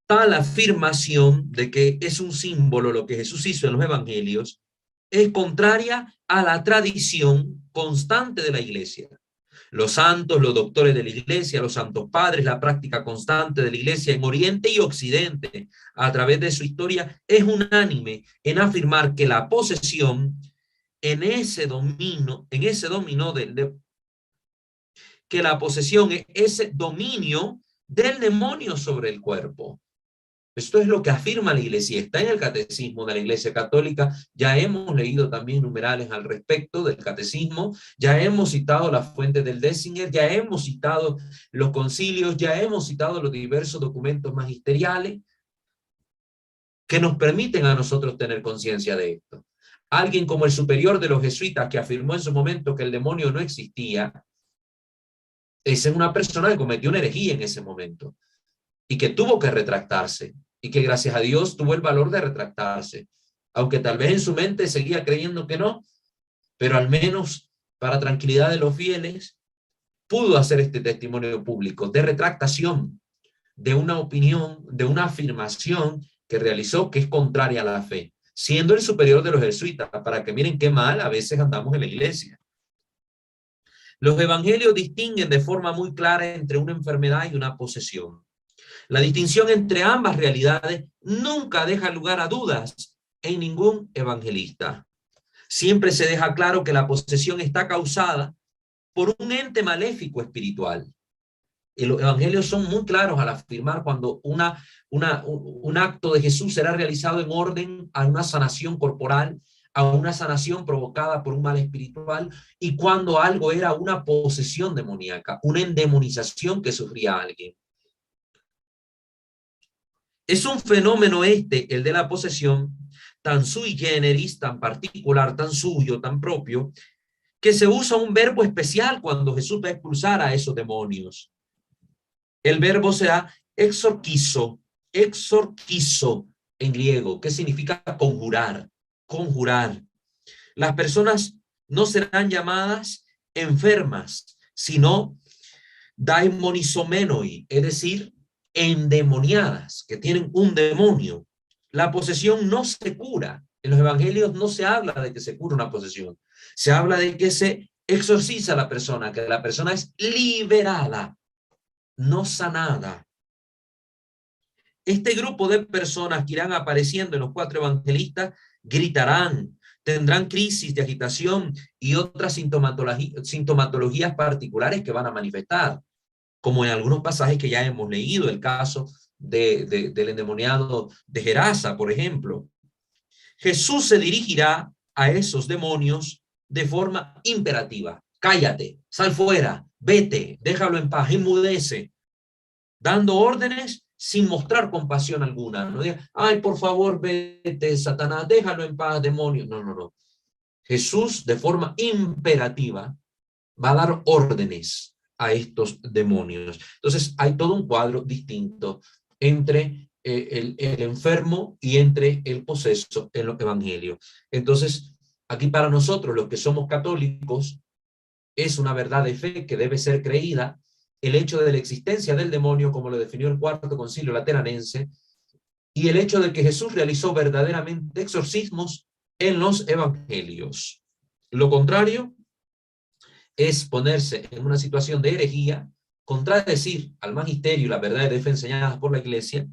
Tal afirmación de que es un símbolo lo que Jesús hizo en los evangelios es contraria a la tradición constante de la Iglesia. Los santos, los doctores de la Iglesia, los santos padres, la práctica constante de la Iglesia en Oriente y Occidente, a través de su historia, es unánime en afirmar que la posesión que la posesión es ese dominio del demonio sobre el cuerpo. Esto es lo que afirma la Iglesia, está en el catecismo de la Iglesia Católica. Ya hemos leído también numerales al respecto del catecismo, ya hemos citado las fuentes del Décinger, ya hemos citado los concilios, ya hemos citado los diversos documentos magisteriales que nos permiten a nosotros tener conciencia de esto. Alguien como el superior de los jesuitas que afirmó en su momento que el demonio no existía, es una persona que cometió una herejía en ese momento y que tuvo que retractarse y que gracias a Dios tuvo el valor de retractarse, aunque tal vez en su mente seguía creyendo que no, pero al menos para tranquilidad de los fieles pudo hacer este testimonio público de retractación de una opinión, de una afirmación que realizó que es contraria a la fe, siendo el superior de los jesuitas, para que miren qué mal a veces andamos en la iglesia. Los evangelios distinguen de forma muy clara entre una enfermedad y una posesión. La distinción entre ambas realidades nunca deja lugar a dudas en ningún evangelista. Siempre se deja claro que la posesión está causada por un ente maléfico espiritual. Y los evangelios son muy claros al afirmar cuando un acto de Jesús será realizado en orden a una sanación corporal, a una sanación provocada por un mal espiritual, y cuando algo era una posesión demoníaca, una endemonización que sufría alguien. Es un fenómeno el de la posesión, tan sui generis, tan particular, tan suyo, tan propio, que se usa un verbo especial cuando Jesús va a expulsar a esos demonios. El verbo será exorquizo en griego, que significa conjurar, conjurar. Las personas no serán llamadas enfermas, sino daimonisomenoi, es decir, endemoniadas, que tienen un demonio. La posesión no se cura. En los evangelios no se habla de que se cura una posesión. Se habla de que se exorciza a la persona, que la persona es liberada, no sanada. Este grupo de personas que irán apareciendo en los 4 evangelistas gritarán, tendrán crisis de agitación y otras sintomatologías particulares que van a manifestar, como en algunos pasajes que ya hemos leído, el caso del endemoniado de Gerasa, por ejemplo. Jesús se dirigirá a esos demonios de forma imperativa. Cállate, sal fuera, vete, déjalo en paz, enmudece, dando órdenes sin mostrar compasión alguna. No diga, ay, por favor, vete, Satanás, déjalo en paz, demonio. No, no, no. Jesús, de forma imperativa, va a dar órdenes a estos demonios. Entonces, hay todo un cuadro distinto entre el enfermo y entre el poseso en los evangelios. Entonces, aquí para nosotros, los que somos católicos, es una verdad de fe que debe ser creída, el hecho de la existencia del demonio, como lo definió el Cuarto Concilio Lateranense, y el hecho de que Jesús realizó verdaderamente exorcismos en los evangelios. Lo contrario es ponerse en una situación de herejía, contradecir al magisterio y las verdades de fe enseñadas por la Iglesia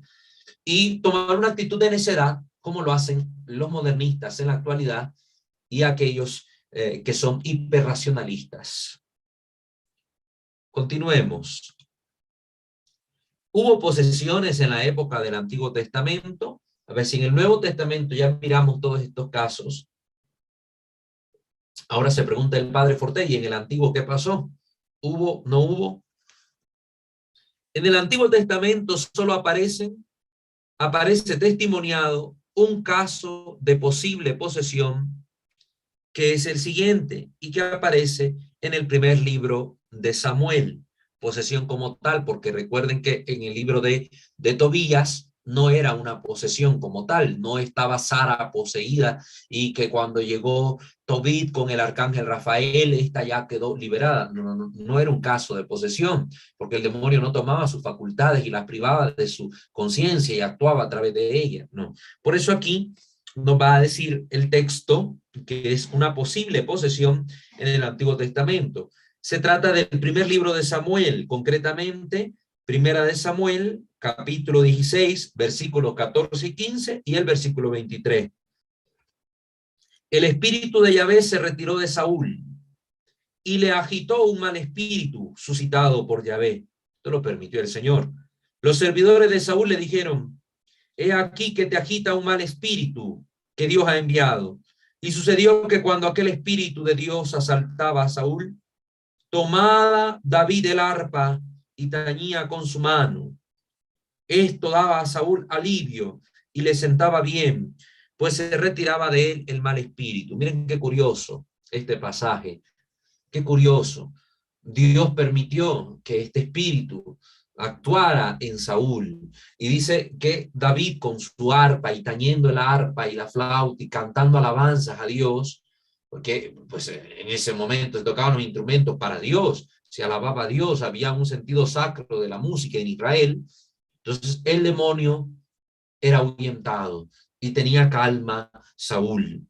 y tomar una actitud de necedad, como lo hacen los modernistas en la actualidad y aquellos que son hiperracionalistas. Continuemos. Hubo posesiones en la época del Antiguo Testamento. A ver, si en el Nuevo Testamento ya miramos todos estos casos, ahora se pregunta el padre Forte, ¿y en el Antiguo qué pasó? ¿Hubo, no hubo? En el Antiguo Testamento solo aparece testimoniado un caso de posible posesión, que es el siguiente, y que aparece en el primer libro de Samuel. Posesión como tal, porque recuerden que en el libro de Tobías no era una posesión como tal, no estaba Sara poseída y que cuando llegó Tobit con el arcángel Rafael, esta ya quedó liberada. No, no, no, no era un caso de posesión, porque el demonio no tomaba sus facultades y las privaba de su conciencia y actuaba a través de ella. No. Por eso aquí nos va a decir el texto que es una posible posesión en el Antiguo Testamento. Se trata del primer libro de Samuel, concretamente, Primera de Samuel, capítulo 16, versículos 14 y 15 y el versículo 23. El espíritu de Yahvé se retiró de Saúl y le agitó un mal espíritu suscitado por Yahvé. Esto lo permitió el Señor. Los servidores de Saúl le dijeron, he aquí que te agita un mal espíritu que Dios ha enviado. Y sucedió que cuando aquel espíritu de Dios asaltaba a Saúl, tomaba David el arpa y tañía con su mano. Esto daba a Saúl alivio y le sentaba bien, pues se retiraba de él el mal espíritu. Miren qué curioso este pasaje, qué curioso. Dios permitió que este espíritu actuara en Saúl. Y dice que David con su arpa y tañendo la arpa y la flauta y cantando alabanzas a Dios, porque pues en ese momento se tocaban los instrumentos para Dios, se alababa a Dios, había un sentido sacro de la música en Israel. Entonces el demonio era ahuyentado y tenía calma Saúl.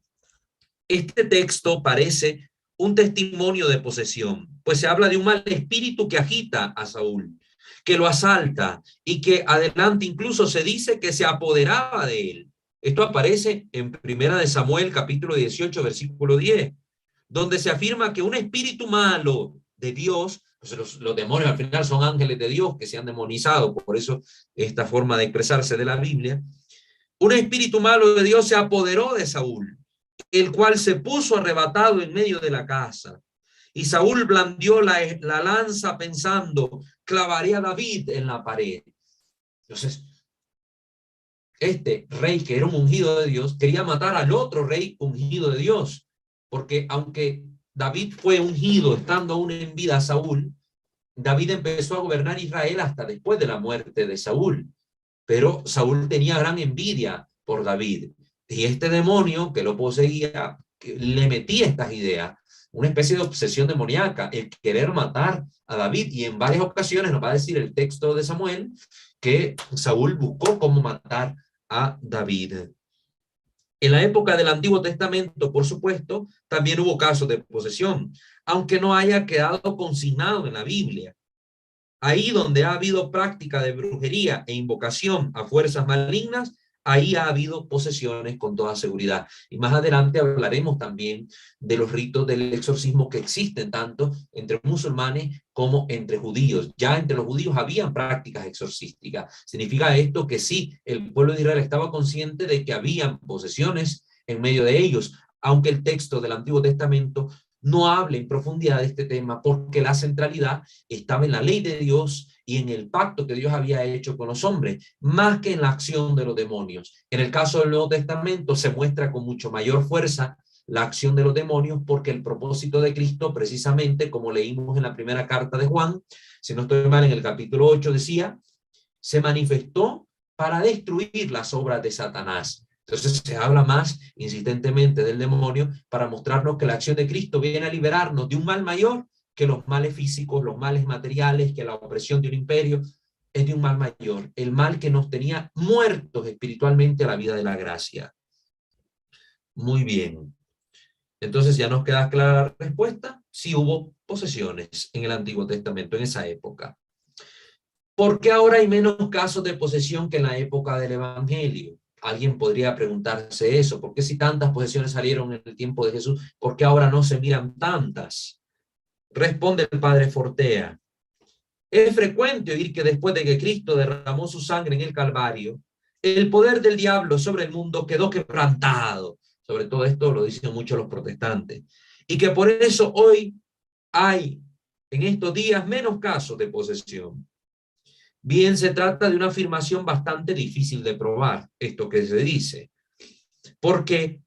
Este texto parece un testimonio de posesión, pues se habla de un mal espíritu que agita a Saúl, que lo asalta y que adelante incluso se dice que se apoderaba de él. Esto aparece en Primera de Samuel, capítulo 18, versículo 10, donde se afirma que un espíritu malo de Dios, pues los demonios al final son ángeles de Dios que se han demonizado, por eso esta forma de expresarse de la Biblia, un espíritu malo de Dios se apoderó de Saúl, el cual se puso arrebatado en medio de la casa. Y Saúl blandió la lanza pensando, clavaré a David en la pared. Entonces, este rey que era un ungido de Dios quería matar al otro rey ungido de Dios, porque aunque David fue ungido estando aún en vida a Saúl, David empezó a gobernar Israel hasta después de la muerte de Saúl, pero Saúl tenía gran envidia por David, y este demonio que lo poseía que le metía estas ideas, una especie de obsesión demoníaca, el querer matar a David, y en varias ocasiones nos va a decir el texto de Samuel que Saúl buscó cómo matar a David. En la época del Antiguo Testamento, por supuesto, también hubo casos de posesión, aunque no haya quedado consignado en la Biblia. Ahí donde ha habido práctica de brujería e invocación a fuerzas malignas, ahí ha habido posesiones con toda seguridad. Y más adelante hablaremos también de los ritos del exorcismo que existen tanto entre musulmanes como entre judíos. Ya entre los judíos habían prácticas exorcísticas. Significa esto que sí, el pueblo de Israel estaba consciente de que habían posesiones en medio de ellos, aunque el texto del Antiguo Testamento no habla en profundidad de este tema, porque la centralidad estaba en la ley de Dios y en el pacto que Dios había hecho con los hombres, más que en la acción de los demonios. En el caso del Nuevo Testamento se muestra con mucho mayor fuerza la acción de los demonios, porque el propósito de Cristo, precisamente como leímos en la primera carta de Juan, si no estoy mal, en el capítulo 8 decía, se manifestó para destruir las obras de Satanás. Entonces se habla más insistentemente del demonio para mostrarnos que la acción de Cristo viene a liberarnos de un mal mayor que los males físicos, los males materiales, que la opresión de un imperio. Es de un mal mayor, el mal que nos tenía muertos espiritualmente a la vida de la gracia. Muy bien. Entonces ya nos queda clara la respuesta. Sí hubo posesiones en el Antiguo Testamento en esa época. ¿Por qué ahora hay menos casos de posesión que en la época del Evangelio? Alguien podría preguntarse eso. ¿Por qué si tantas posesiones salieron en el tiempo de Jesús, por qué ahora no se miran tantas? Responde el padre Fortea. Es frecuente oír que después de que Cristo derramó su sangre en el Calvario, el poder del diablo sobre el mundo quedó quebrantado. Sobre todo esto lo dicen muchos los protestantes. Y que por eso hoy hay en estos días menos casos de posesión. Bien, se trata de una afirmación bastante difícil de probar, esto que se dice, porque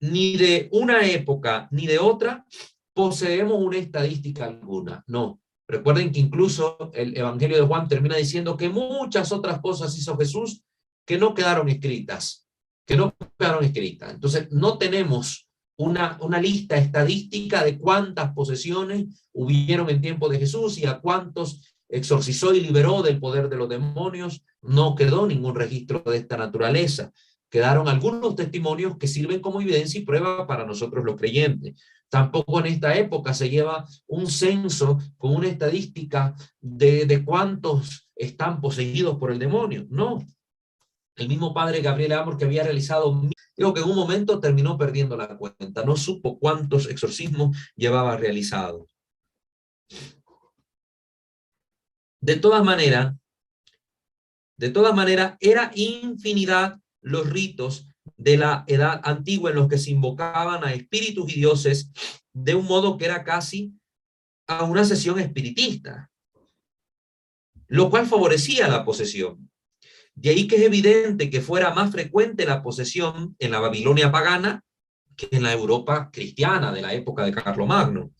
ni de una época ni de otra poseemos una estadística alguna, no. Recuerden que incluso el Evangelio de Juan termina diciendo que muchas otras cosas hizo Jesús que no quedaron escritas, Entonces, no tenemos una lista estadística de cuántas posesiones hubieron en tiempo de Jesús y a cuántos exorcizó y liberó del poder de los demonios. No quedó ningún registro de esta naturaleza. Quedaron algunos testimonios que sirven como evidencia y prueba para nosotros los creyentes. Tampoco en esta época se lleva un censo con una estadística de cuántos están poseídos por el demonio. No. El mismo padre Gabriel Amor, que había realizado, digo que en un momento terminó perdiendo la cuenta. No supo cuántos exorcismos llevaba realizados. De todas maneras, era infinidad los ritos de la edad antigua en los que se invocaban a espíritus y dioses de un modo que era casi a una sesión espiritista, lo cual favorecía la posesión. De ahí que es evidente que fuera más frecuente la posesión en la Babilonia pagana que en la Europa cristiana de la época de Carlomagno.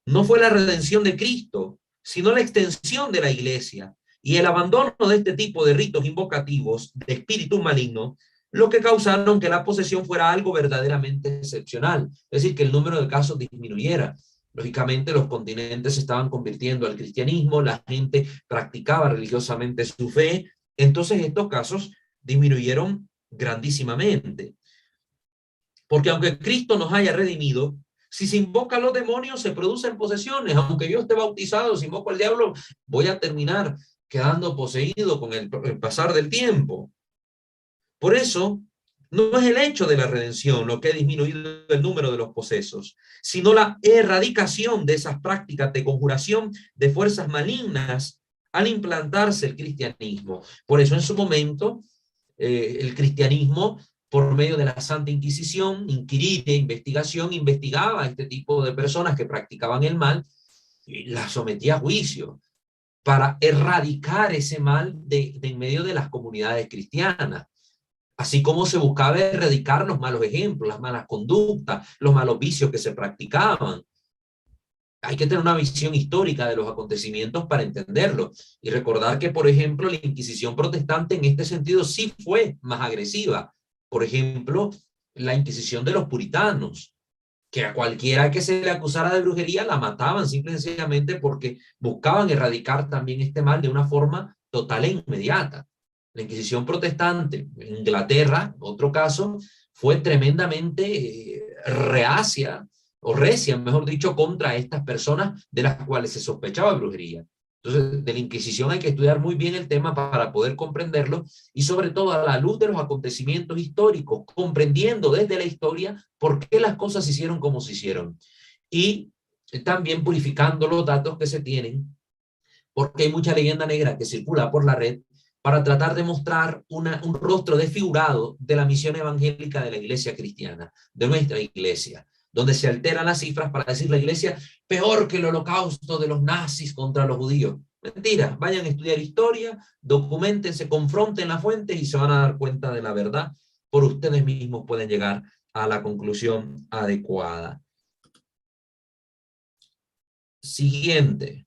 No fue la redención de Cristo, sino la extensión de la iglesia y el abandono de este tipo de ritos invocativos de espíritus malignos, lo que causaron que la posesión fuera algo verdaderamente excepcional, es decir, que el número de casos disminuyera. Lógicamente los continentes se estaban convirtiendo al cristianismo, la gente practicaba religiosamente su fe, entonces estos casos disminuyeron grandísimamente. Porque aunque Cristo nos haya redimido, si se invoca a los demonios, se producen posesiones. Aunque yo esté bautizado, si invoco al diablo, voy a terminar quedando poseído con el pasar del tiempo. Por eso, no es el hecho de la redención lo que ha disminuido el número de los posesos, sino la erradicación de esas prácticas de conjuración de fuerzas malignas al implantarse el cristianismo. Por eso, en su momento, el cristianismo, por medio de la Santa Inquisición, inquirite, investigación, investigaba a este tipo de personas que practicaban el mal y las sometía a juicio. para erradicar ese mal de en medio de las comunidades cristianas. Así como se buscaba erradicar los malos ejemplos, las malas conductas, los malos vicios que se practicaban. Hay que tener una visión histórica de los acontecimientos para entenderlo y recordar que, por ejemplo, la Inquisición protestante en este sentido sí fue más agresiva. Por ejemplo, la Inquisición de los puritanos, que a cualquiera que se le acusara de brujería la mataban simple y sencillamente porque buscaban erradicar también este mal de una forma total e inmediata. La Inquisición protestante en Inglaterra, otro caso, fue tremendamente reacia o recia, mejor dicho, contra estas personas de las cuales se sospechaba brujería. Entonces, de la Inquisición hay que estudiar muy bien el tema para poder comprenderlo y sobre todo a la luz de los acontecimientos históricos, comprendiendo desde la historia por qué las cosas se hicieron como se hicieron. Y también purificando los datos que se tienen, porque hay mucha leyenda negra que circula por la red para tratar de mostrar un rostro desfigurado de la misión evangélica de la iglesia cristiana, de nuestra iglesia, donde se alteran las cifras para decir la iglesia peor que el holocausto de los nazis contra los judíos. Mentira, vayan a estudiar historia, documentense, confronten las fuentes y se van a dar cuenta de la verdad. Por ustedes mismos pueden llegar a la conclusión adecuada. Siguiente.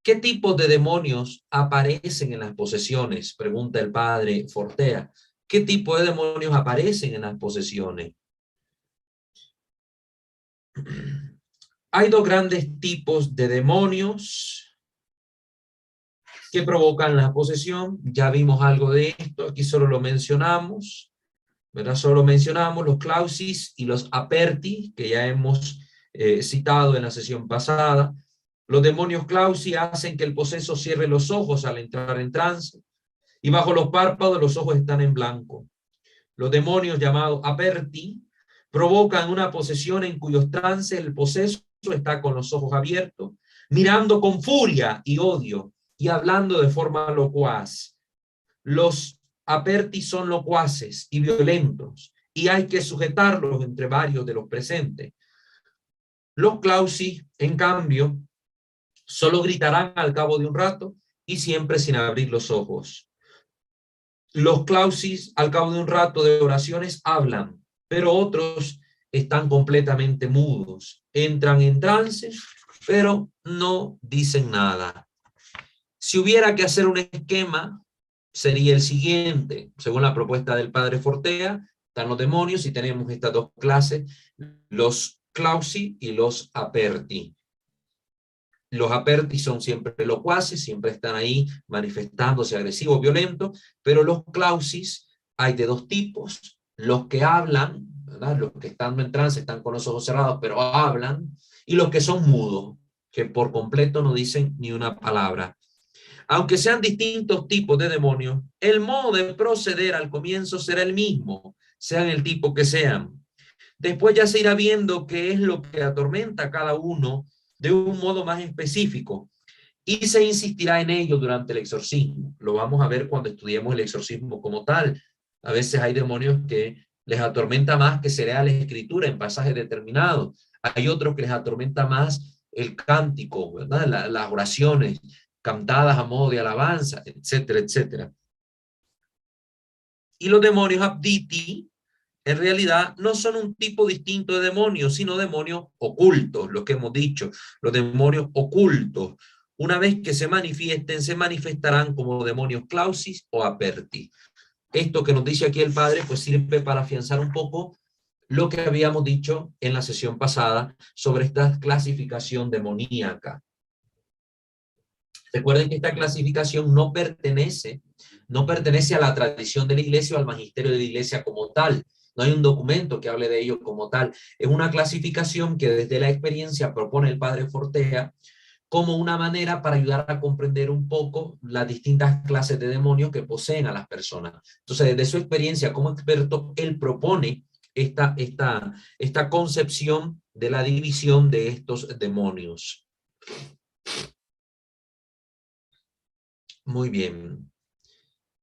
¿Qué tipos de demonios aparecen en las posesiones? Pregunta el padre Fortea. ¿Qué tipo de demonios aparecen en las posesiones? Hay dos grandes tipos de demonios que provocan la posesión. Ya vimos algo de esto, aquí solo lo mencionamos, ¿verdad? Solo mencionamos los clausis y los aperti, que ya hemos citado en la sesión pasada. Los demonios clausi hacen que el poseso cierre los ojos al entrar en trance y bajo los párpados los ojos están en blanco. Los demonios llamados aperti provocan una posesión en cuyos trances el poseso está con los ojos abiertos, mirando con furia y odio y hablando de forma locuaz. Los aperti son locuaces y violentos y hay que sujetarlos entre varios de los presentes. Los clausi, en cambio, solo gritarán al cabo de un rato y siempre sin abrir los ojos. Los clausis, al cabo de un rato de oraciones, hablan, pero otros están completamente mudos. Entran en trance, pero no dicen nada. Si hubiera que hacer un esquema, sería el siguiente. Según la propuesta del padre Fortea, están los demonios y tenemos estas dos clases, los clausi y los aperti. Los aperti son siempre locuaces, siempre están ahí manifestándose agresivos, violentos, pero los clausis hay de dos tipos, los que hablan, ¿verdad? Los que están en trance están con los ojos cerrados, pero hablan, y los que son mudos, que por completo no dicen ni una palabra. Aunque sean distintos tipos de demonios, el modo de proceder al comienzo será el mismo, sean el tipo que sean. Después ya se irá viendo qué es lo que atormenta a cada uno de un modo más específico y se insistirá en ello durante el exorcismo. Lo vamos a ver cuando estudiemos el exorcismo como tal. A veces hay demonios que les atormenta más que se lea la escritura en pasajes determinados. Hay otros que les atormenta más el cántico, ¿verdad? Las oraciones cantadas a modo de alabanza, etcétera, etcétera. Y los demonios abditi, en realidad no son un tipo distinto de demonios, sino demonios ocultos, lo que hemos dicho, los demonios ocultos. Una vez que se manifiesten, se manifestarán como demonios clausis o aperti. Esto que nos dice aquí el padre, pues sirve para afianzar un poco lo que habíamos dicho en la sesión pasada sobre esta clasificación demoníaca. Recuerden que esta clasificación no pertenece a la tradición de la iglesia o al magisterio de la iglesia como tal. No hay un documento que hable de ello como tal. Es una clasificación que desde la experiencia propone el padre Fortea como una manera para ayudar a comprender un poco las distintas clases de demonios que poseen a las personas. Entonces, desde su experiencia como experto, él propone esta concepción de la división de estos demonios. Muy bien.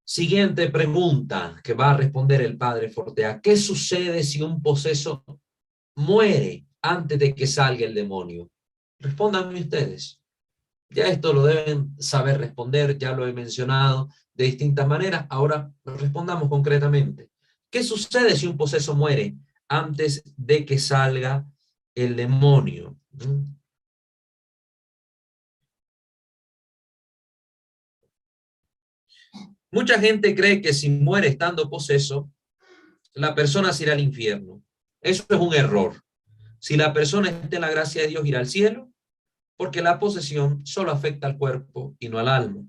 Siguiente pregunta que va a responder el padre Fortea. ¿Qué sucede si un poseso muere antes de que salga el demonio? Respóndanme ustedes. Ya esto lo deben saber responder, ya lo he mencionado de distintas maneras. Ahora respondamos concretamente. ¿Qué sucede si un poseso muere antes de que salga el demonio? Mucha gente cree que si muere estando poseso, la persona se irá al infierno. Eso es un error. Si la persona está en la gracia de Dios, irá al cielo, porque la posesión solo afecta al cuerpo y no al alma.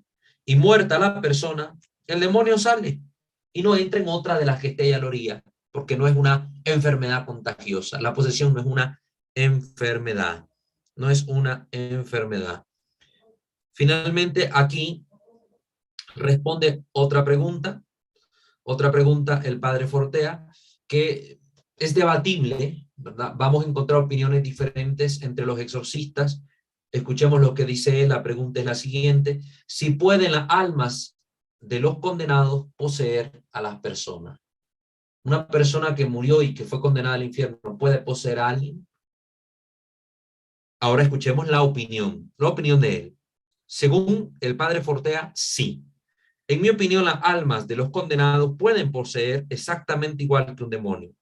Y muerta la persona, el demonio sale y no entra en otra de las que esté ahí a la orilla, porque no es una enfermedad contagiosa. La posesión no es una enfermedad, no es una enfermedad. Finalmente, aquí responde otra pregunta el padre Fortea, que es debatible, ¿verdad? Vamos a encontrar opiniones diferentes entre los exorcistas. Escuchemos lo que dice él. La pregunta es la siguiente: si pueden las almas de los condenados poseer a las personas. Una persona que murió y que fue condenada al infierno, ¿puede poseer a alguien? Ahora escuchemos la opinión de él. Según el padre Fortea, sí. En mi opinión, las almas de los condenados pueden poseer exactamente igual que un demonio.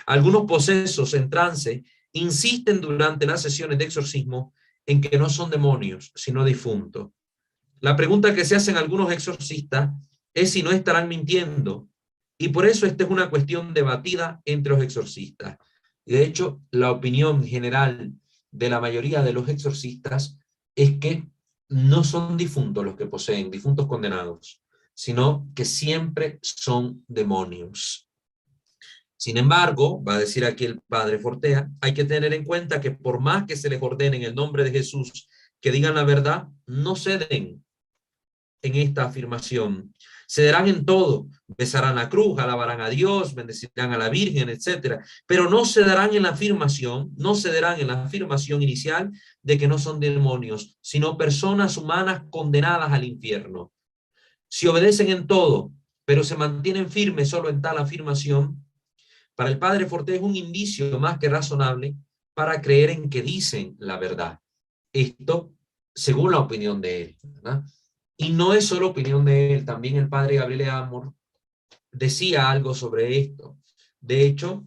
Algunos posesos en trance insisten durante las sesiones de exorcismo en que no son demonios, sino difuntos. La pregunta que se hacen algunos exorcistas es si no estarán mintiendo, y por eso esta es una cuestión debatida entre los exorcistas. De hecho, la opinión general de la mayoría de los exorcistas es que no son difuntos los que poseen, difuntos condenados, sino que siempre son demonios. Sin embargo, va a decir aquí el padre Fortea, hay que tener en cuenta que por más que se les ordene en el nombre de Jesús que digan la verdad, no ceden en esta afirmación. Cederán en todo, besarán la cruz, alabarán a Dios, bendecirán a la Virgen, etcétera, pero no cederán en la afirmación, no cederán en la afirmación inicial de que no son demonios, sino personas humanas condenadas al infierno. Si obedecen en todo, pero se mantienen firmes solo en tal afirmación, para el padre Fortea es un indicio más que razonable para creer en que dicen la verdad. Esto según la opinión de él, ¿verdad? Y no es solo opinión de él, también el padre Gabriele Amor decía algo sobre esto. De hecho,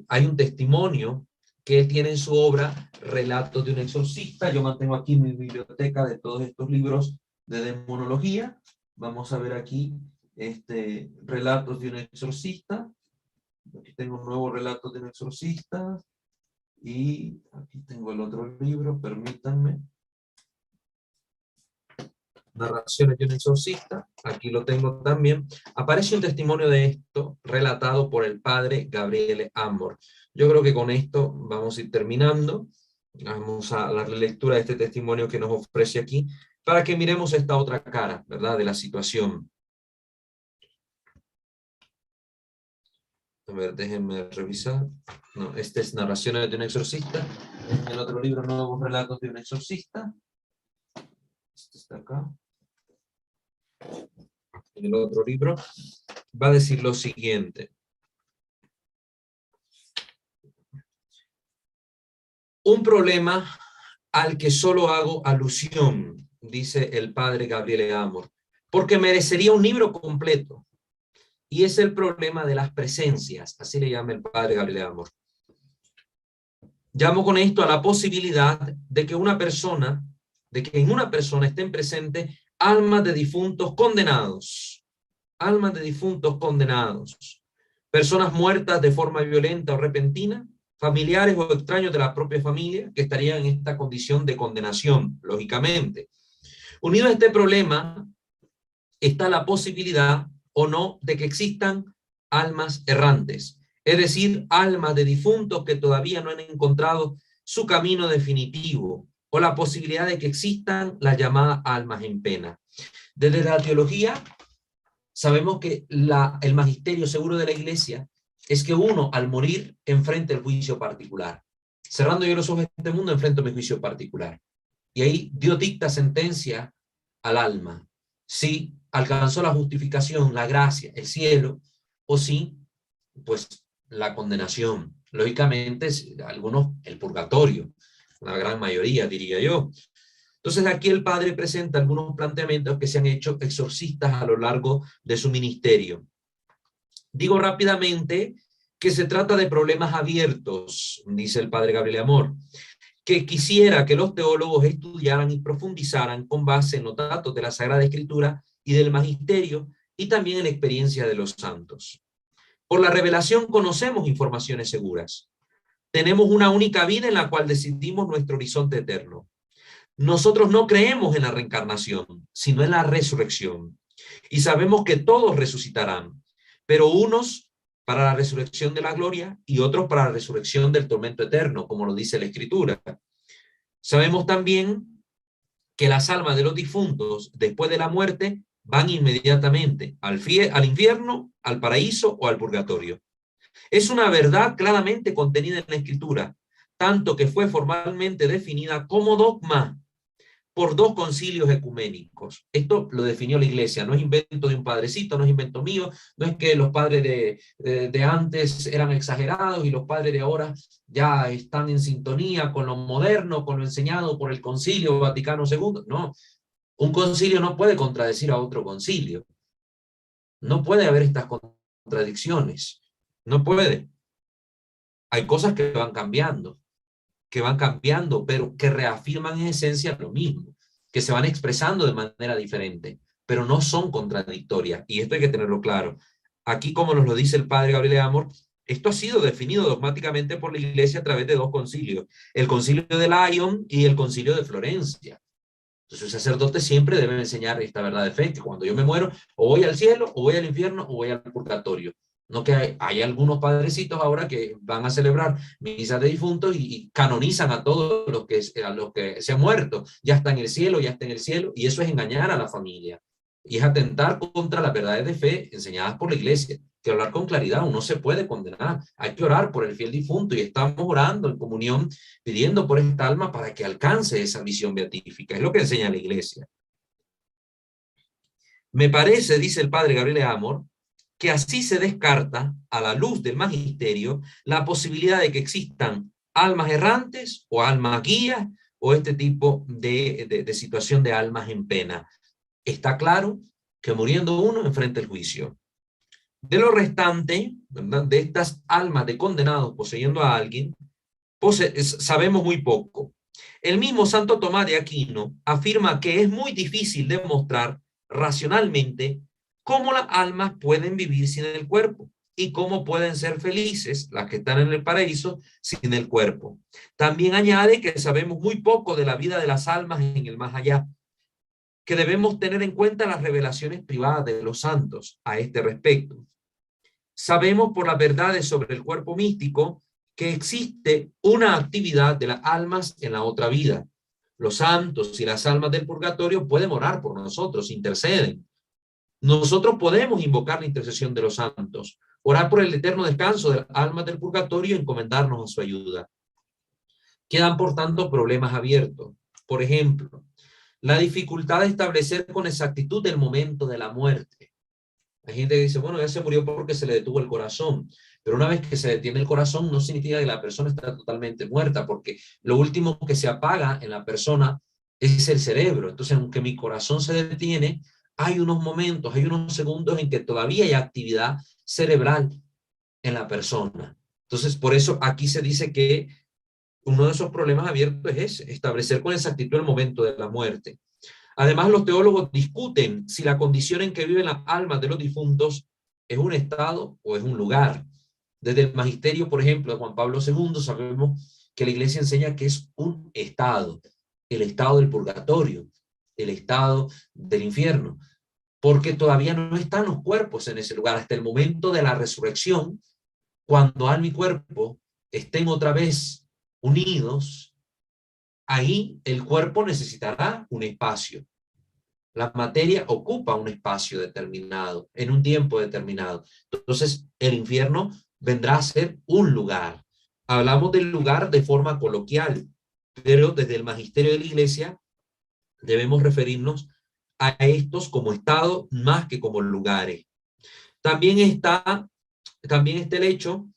hay un testimonio que él tiene en su obra, Relatos de un exorcista. Yo mantengo aquí mi biblioteca de todos estos libros de demonología. Vamos a ver aquí Relatos de un exorcista. Aquí tengo un nuevo Relatos de un exorcista. Y aquí tengo el otro libro, permítanme. Narraciones de un exorcista, aquí lo tengo también. Aparece un testimonio de esto relatado por el padre Gabriele Amor. Yo creo que con esto vamos a ir terminando. Vamos a la lectura de este testimonio que nos ofrece aquí, para que miremos esta otra cara, ¿verdad?, de la situación. A ver, déjenme revisar. No, este es Narraciones de un exorcista. En el otro libro, Nuevos Relatos de un exorcista. Este está acá. En el otro libro va a decir lo siguiente: un problema al que solo hago alusión, dice el padre Gabriele Amor, porque merecería un libro completo, y es el problema de las presencias, así le llama el padre Gabriele Amor. Llamo con esto a la posibilidad de que en una persona estén presentes almas de difuntos condenados, personas muertas de forma violenta o repentina, familiares o extraños de la propia familia que estarían en esta condición de condenación, lógicamente. Unido a este problema está la posibilidad o no de que existan almas errantes, es decir, almas de difuntos que todavía no han encontrado su camino definitivo, o la posibilidad de que existan las llamadas almas en pena. Desde la teología sabemos que el magisterio seguro de la Iglesia es que uno, al morir, enfrenta el juicio particular. Cerrando yo los ojos de este mundo, enfrento mi juicio particular. Y ahí Dios dicta sentencia al alma. Si alcanzó la justificación, la gracia, el cielo, o si, pues, la condenación. Lógicamente, algunos, el purgatorio. la gran mayoría, diría yo. Entonces aquí el padre presenta algunos planteamientos que se han hecho exorcistas a lo largo de su ministerio. Digo rápidamente que se trata de problemas abiertos, dice el padre Gabriel Amor, que quisiera que los teólogos estudiaran y profundizaran con base en los datos de la Sagrada Escritura y del Magisterio y también en la experiencia de los santos. Por la revelación conocemos informaciones seguras. Tenemos una única vida en la cual decidimos nuestro horizonte eterno. Nosotros no creemos en la reencarnación, sino en la resurrección. Y sabemos que todos resucitarán, pero unos para la resurrección de la gloria y otros para la resurrección del tormento eterno, como lo dice la Escritura. Sabemos también que las almas de los difuntos, después de la muerte, van inmediatamente al infierno, al paraíso o al purgatorio. Es una verdad claramente contenida en la Escritura, tanto que fue formalmente definida como dogma por dos concilios ecuménicos. Esto lo definió la Iglesia, no es invento de un padrecito, no es invento mío, no es que los padres de antes eran exagerados y los padres de ahora ya están en sintonía con lo moderno, con lo enseñado por el Concilio Vaticano II. No, un concilio no puede contradecir a otro concilio. No puede haber estas contradicciones. No puede. Hay cosas que van cambiando, pero que reafirman en esencia lo mismo, que se van expresando de manera diferente, pero no son contradictorias. Y esto hay que tenerlo claro. Aquí, como nos lo dice el padre Gabriel Amor, esto ha sido definido dogmáticamente por la Iglesia a través de dos concilios, el concilio de Lyon y el concilio de Florencia. Entonces, el sacerdote siempre debe enseñar esta verdad de fe, que cuando yo me muero, o voy al cielo, o voy al infierno, o voy al purgatorio. No que hay algunos padrecitos ahora que van a celebrar misas de difuntos y canonizan a todos los que se han muerto. Ya está en el cielo, ya está en el cielo, y eso es engañar a la familia. Y es atentar contra las verdades de fe enseñadas por la Iglesia. Que hablar con claridad, uno se puede condenar. Hay que orar por el fiel difunto y estamos orando en comunión pidiendo por esta alma para que alcance esa misión beatífica. Es lo que enseña la Iglesia. Me parece, dice el padre Gabriel Amor, que así se descarta, a la luz del magisterio, la posibilidad de que existan almas errantes o almas guías o este tipo de situación de almas en pena. Está claro que muriendo uno enfrenta el juicio. De lo restante, ¿verdad?, de estas almas de condenados poseyendo a alguien, sabemos muy poco. El mismo Santo Tomás de Aquino afirma que es muy difícil demostrar racionalmente cómo las almas pueden vivir sin el cuerpo y cómo pueden ser felices las que están en el paraíso sin el cuerpo. También añade que sabemos muy poco de la vida de las almas en el más allá, que debemos tener en cuenta las revelaciones privadas de los santos a este respecto. Sabemos por las verdades sobre el cuerpo místico que existe una actividad de las almas en la otra vida. Los santos y las almas del purgatorio pueden orar por nosotros, interceden. Nosotros podemos invocar la intercesión de los santos, orar por el eterno descanso de las almas del purgatorio y encomendarnos a su ayuda. Quedan, por tanto, problemas abiertos. Por ejemplo, la dificultad de establecer con exactitud el momento de la muerte. Hay gente que dice, bueno, ya se murió porque se le detuvo el corazón. Pero una vez que se detiene el corazón, no significa que la persona está totalmente muerta, porque lo último que se apaga en la persona es el cerebro. Entonces, aunque mi corazón se detiene, hay unos momentos, hay unos segundos en que todavía hay actividad cerebral en la persona. Entonces, por eso aquí se dice que uno de esos problemas abiertos es establecer con exactitud el momento de la muerte. Además, los teólogos discuten si la condición en que viven las almas de los difuntos es un estado o es un lugar. Desde el magisterio, por ejemplo, de Juan Pablo II, sabemos que la Iglesia enseña que es un estado, el estado del purgatorio, el estado del infierno, porque todavía no están los cuerpos en ese lugar hasta el momento de la resurrección, cuando alma y cuerpo estén otra vez unidos. Ahí el cuerpo necesitará un espacio. La materia ocupa un espacio determinado, en un tiempo determinado. Entonces, el infierno vendrá a ser un lugar. Hablamos del lugar de forma coloquial, pero desde el magisterio de la Iglesia debemos referirnos a estos como estado más que como lugares. También está el hecho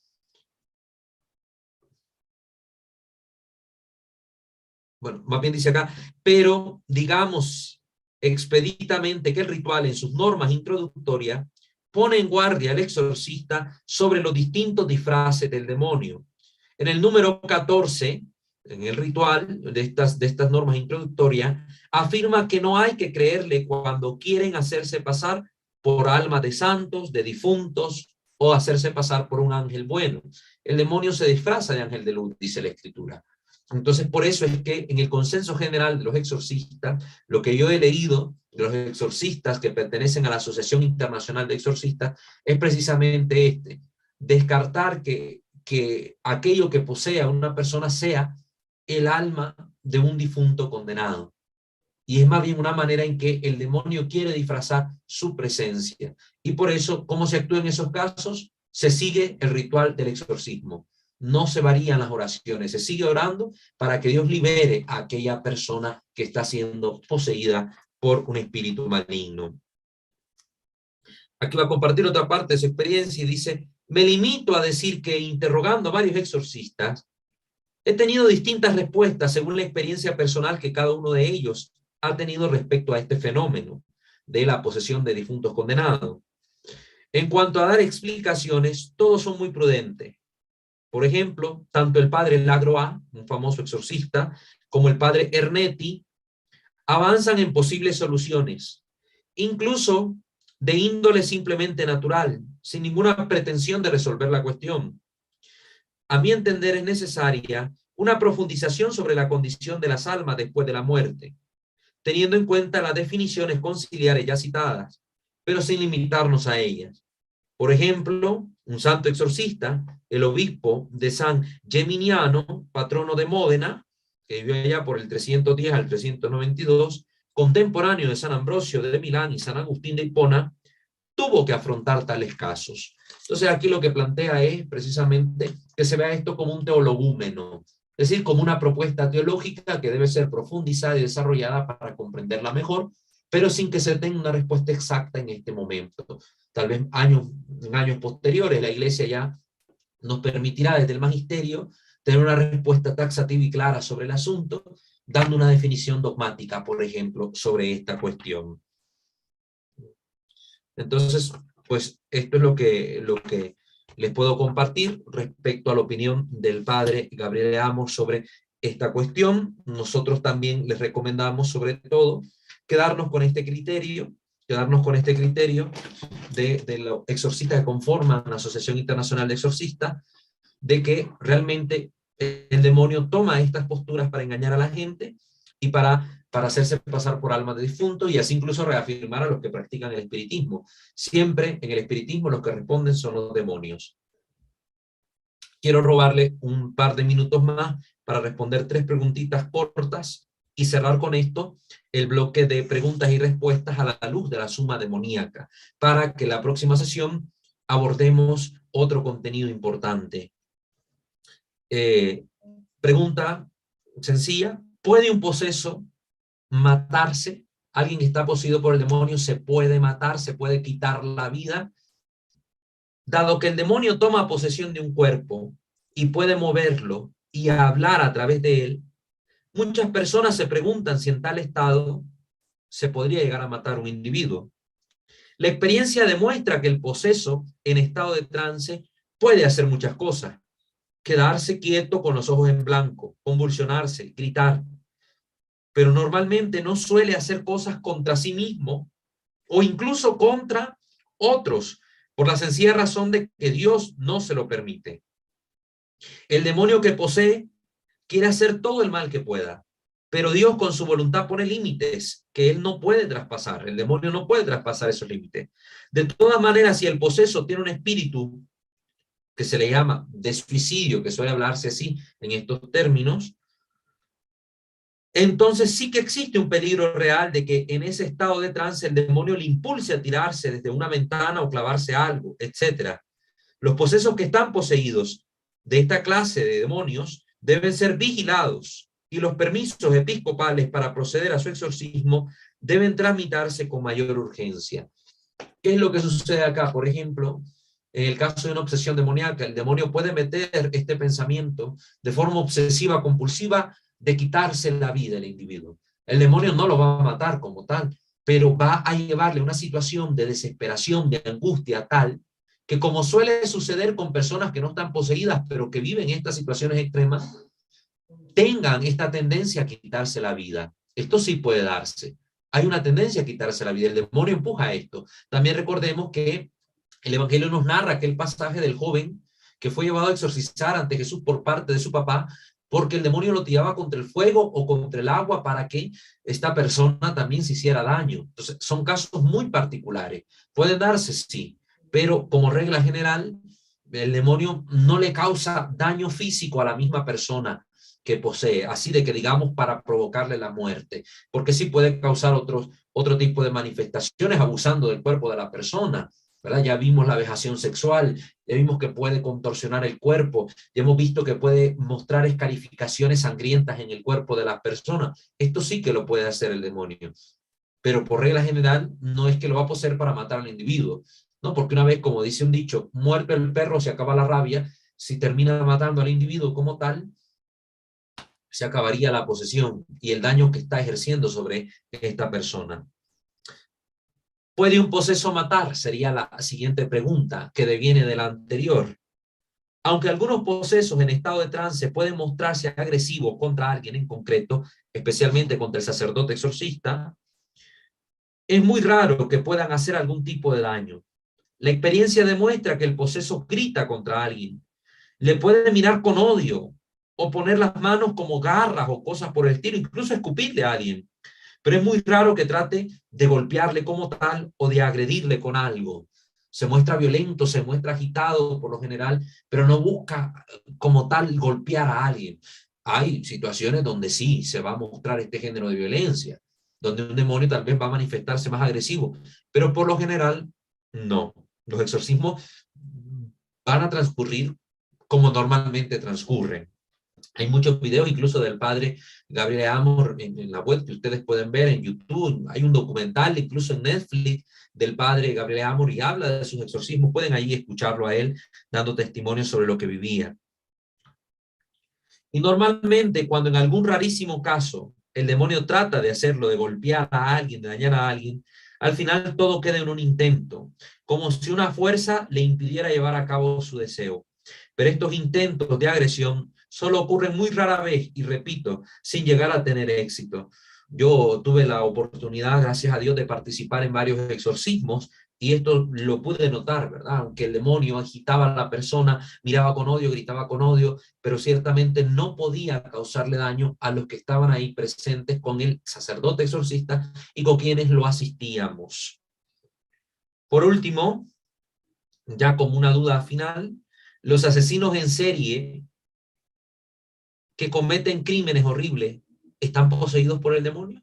bueno, más bien dice acá, pero digamos expeditamente que el ritual en sus normas introductorias pone en guardia al exorcista sobre los distintos disfraces del demonio. En el número 14, en el ritual de estas normas introductorias, afirma que no hay que creerle cuando quieren hacerse pasar por almas de santos, de difuntos, o hacerse pasar por un ángel bueno. El demonio se disfraza de ángel de luz, dice la Escritura. Entonces, por eso es que en el consenso general de los exorcistas, lo que yo he leído de los exorcistas que pertenecen a la Asociación Internacional de Exorcistas, es precisamente descartar que aquello que posea una persona sea el alma de un difunto condenado. Y es más bien una manera en que el demonio quiere disfrazar su presencia. Y por eso, ¿cómo se actúa en esos casos? Se sigue el ritual del exorcismo. No se varían las oraciones, se sigue orando para que Dios libere a aquella persona que está siendo poseída por un espíritu maligno. Aquí va a compartir otra parte de su experiencia y dice, me limito a decir que interrogando a varios exorcistas, he tenido distintas respuestas según la experiencia personal que cada uno de ellos ha tenido respecto a este fenómeno de la posesión de difuntos condenados. En cuanto a dar explicaciones, todos son muy prudentes. Por ejemplo, tanto el padre Lagroix, un famoso exorcista, como el padre Ernetti, avanzan en posibles soluciones, incluso de índole simplemente natural, sin ninguna pretensión de resolver la cuestión. A mi entender, es necesaria una profundización sobre la condición de las almas después de la muerte, teniendo en cuenta las definiciones conciliares ya citadas, pero sin limitarnos a ellas. Por ejemplo, un santo exorcista, el obispo de San Geminiano, patrono de Módena, que vivió allá por el 310 al 392, contemporáneo de San Ambrosio de Milán y San Agustín de Hipona, tuvo que afrontar tales casos. Entonces aquí lo que plantea es precisamente que se vea esto como un teologúmeno, es decir, como una propuesta teológica que debe ser profundizada y desarrollada para comprenderla mejor, pero sin que se tenga una respuesta exacta en este momento. Tal vez en años posteriores la Iglesia ya nos permitirá desde el magisterio tener una respuesta taxativa y clara sobre el asunto, dando una definición dogmática, por ejemplo, sobre esta cuestión. Entonces, pues esto es lo que les puedo compartir respecto a la opinión del padre Gabriel Amos sobre esta cuestión. Nosotros también les recomendamos, sobre todo, quedarnos con este criterio de los exorcistas que conforman la Asociación Internacional de Exorcistas, de que realmente el demonio toma estas posturas para engañar a la gente y para hacerse pasar por almas de difuntos y así incluso reafirmar a los que practican el espiritismo. Siempre en el espiritismo los que responden son los demonios. Quiero robarle un par de minutos más para responder 3 preguntitas cortas y cerrar con esto el bloque de preguntas y respuestas a la luz de la suma demoníaca, para que la próxima sesión abordemos otro contenido importante. Pregunta sencilla: ¿puede un poseso matarse? ¿Alguien que está poseído por el demonio se puede matar, se puede quitar la vida? Dado que el demonio toma posesión de un cuerpo y puede moverlo y hablar a través de él, muchas personas se preguntan si en tal estado se podría llegar a matar a un individuo. La experiencia demuestra que el poseso en estado de trance puede hacer muchas cosas: quedarse quieto con los ojos en blanco, convulsionarse, gritar, pero normalmente no suele hacer cosas contra sí mismo o incluso contra otros, por la sencilla razón de que Dios no se lo permite. El demonio que posee quiere hacer todo el mal que pueda, pero Dios con su voluntad pone límites que él no puede traspasar. El demonio no puede traspasar esos límites. De todas maneras, si el poseso tiene un espíritu que se le llama de suicidio, que suele hablarse así en estos términos, entonces sí que existe un peligro real de que en ese estado de trance el demonio le impulse a tirarse desde una ventana o clavarse algo, etc. Los posesos que están poseídos de esta clase de demonios deben ser vigilados y los permisos episcopales para proceder a su exorcismo deben tramitarse con mayor urgencia. ¿Qué es lo que sucede acá? Por ejemplo, en el caso de una obsesión demoníaca, el demonio puede meter este pensamiento de forma obsesiva, compulsiva, de quitarse la vida el individuo. El demonio no lo va a matar como tal, pero va a llevarle a una situación de desesperación, de angustia tal, que como suele suceder con personas que no están poseídas, pero que viven estas situaciones extremas, tengan esta tendencia a quitarse la vida. Esto sí puede darse. Hay una tendencia a quitarse la vida. El demonio empuja a esto. También recordemos que el Evangelio nos narra aquel pasaje del joven que fue llevado a exorcizar ante Jesús por parte de su papá, porque el demonio lo tiraba contra el fuego o contra el agua para que esta persona también se hiciera daño. Entonces, son casos muy particulares. Pueden darse, sí, pero como regla general, el demonio no le causa daño físico a la misma persona que posee, así de que digamos para provocarle la muerte, porque sí puede causar otro tipo de manifestaciones abusando del cuerpo de la persona, ¿verdad? Ya vimos la vejación sexual, ya vimos que puede contorsionar el cuerpo, ya hemos visto que puede mostrar escarificaciones sangrientas en el cuerpo de las personas. Esto sí que lo puede hacer el demonio, pero por regla general no es que lo va a poseer para matar al individuo, ¿no? Porque una vez, como dice un dicho, muerto el perro se acaba la rabia, si termina matando al individuo como tal, se acabaría la posesión y el daño que está ejerciendo sobre esta persona. ¿Puede un poseso matar? Sería la siguiente pregunta que deviene de la anterior. Aunque algunos posesos en estado de trance pueden mostrarse agresivos contra alguien en concreto, especialmente contra el sacerdote exorcista, es muy raro que puedan hacer algún tipo de daño. La experiencia demuestra que el poseso grita contra alguien, le puede mirar con odio o poner las manos como garras o cosas por el estilo, incluso escupirle a alguien. Pero es muy raro que trate de golpearle como tal o de agredirle con algo. Se muestra violento, se muestra agitado por lo general, pero no busca como tal golpear a alguien. Hay situaciones donde sí se va a mostrar este género de violencia, donde un demonio tal vez va a manifestarse más agresivo, pero por lo general no. Los exorcismos van a transcurrir como normalmente transcurren. Hay muchos videos incluso del padre Gabriel Amor en la web que ustedes pueden ver en YouTube. Hay un documental incluso en Netflix del padre Gabriel Amor y habla de sus exorcismos. Pueden ahí escucharlo a él dando testimonio sobre lo que vivía. Y normalmente cuando en algún rarísimo caso el demonio trata de hacerlo, de golpear a alguien, de dañar a alguien, al final todo queda en un intento, como si una fuerza le impidiera llevar a cabo su deseo. Pero estos intentos de agresión solo ocurren muy rara vez y repito, sin llegar a tener éxito. Yo tuve la oportunidad, gracias a Dios, de participar en varios exorcismos y esto lo pude notar, ¿verdad? Aunque el demonio agitaba a la persona, miraba con odio, gritaba con odio, pero ciertamente no podía causarle daño a los que estaban ahí presentes con el sacerdote exorcista y con quienes lo asistíamos. Por último, ya como una duda final, los asesinos en serie que cometen crímenes horribles están poseídos por el demonio.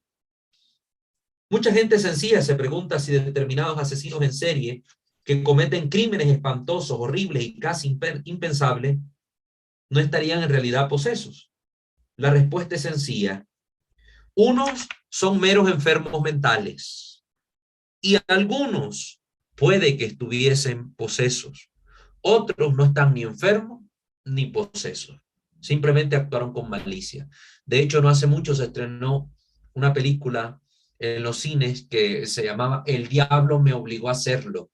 Mucha gente sencilla se pregunta si determinados asesinos en serie que cometen crímenes espantosos, horribles y casi impensables no estarían en realidad posesos. La respuesta es sencilla. Unos son meros enfermos mentales y algunos puede que estuviesen posesos. Otros no están ni enfermos ni posesos. Simplemente actuaron con malicia. De hecho, no hace mucho se estrenó una película en los cines que se llamaba El diablo me obligó a hacerlo,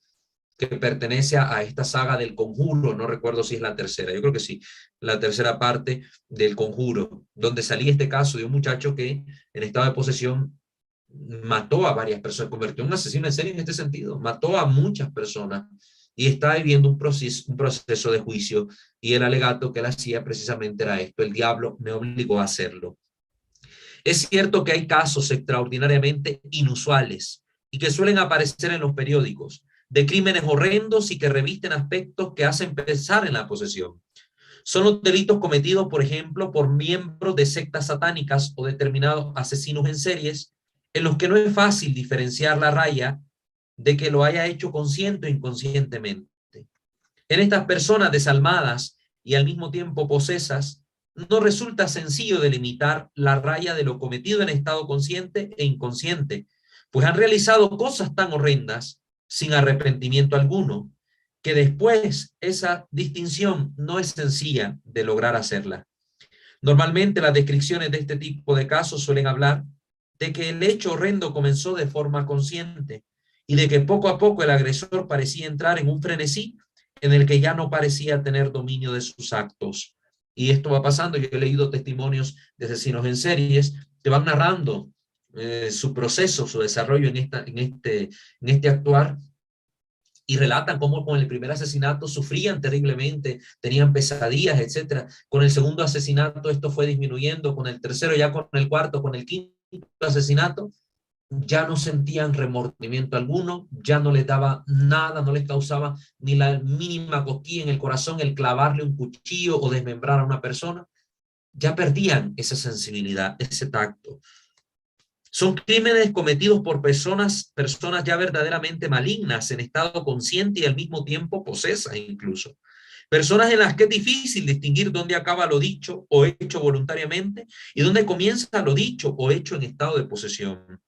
que pertenece a esta saga del Conjuro, no recuerdo si es la tercera, yo creo que sí, la tercera parte del Conjuro, donde salía este caso de un muchacho que en estado de posesión mató a varias personas, convirtió en un asesino en serie en este sentido, mató a muchas personas y está viviendo un proceso de juicio y el alegato que él hacía precisamente era esto, el diablo me obligó a hacerlo. Es cierto que hay casos extraordinariamente inusuales y que suelen aparecer en los periódicos de crímenes horrendos y que revisten aspectos que hacen pensar en la posesión. Son los delitos cometidos, por ejemplo, por miembros de sectas satánicas o determinados asesinos en series, en los que no es fácil diferenciar la raya de que lo haya hecho consciente o inconscientemente. En estas personas desalmadas y al mismo tiempo posesas, no resulta sencillo delimitar la raya de lo cometido en estado consciente e inconsciente, pues han realizado cosas tan horrendas sin arrepentimiento alguno, que después esa distinción no es sencilla de lograr hacerla. Normalmente las descripciones de este tipo de casos suelen hablar de que el hecho horrendo comenzó de forma consciente y de que poco a poco el agresor parecía entrar en un frenesí en el que ya no parecía tener dominio de sus actos. Y esto va pasando. Yo he leído testimonios de asesinos en series que van narrando su proceso, su desarrollo en este actuar, y relatan cómo con el primer asesinato sufrían terriblemente, tenían pesadillas, etcétera. Con el segundo asesinato esto fue disminuyendo, con el tercero, ya con el cuarto, con el quinto asesinato, ya no sentían remordimiento alguno, ya no les daba nada, no les causaba ni la mínima cosquilla en el corazón el clavarle un cuchillo o desmembrar a una persona. Ya perdían esa sensibilidad, ese tacto. Son crímenes cometidos por personas ya verdaderamente malignas, en estado consciente y al mismo tiempo posesas incluso. Personas en las que es difícil distinguir dónde acaba lo dicho o hecho voluntariamente y dónde comienza lo dicho o hecho en estado de posesión.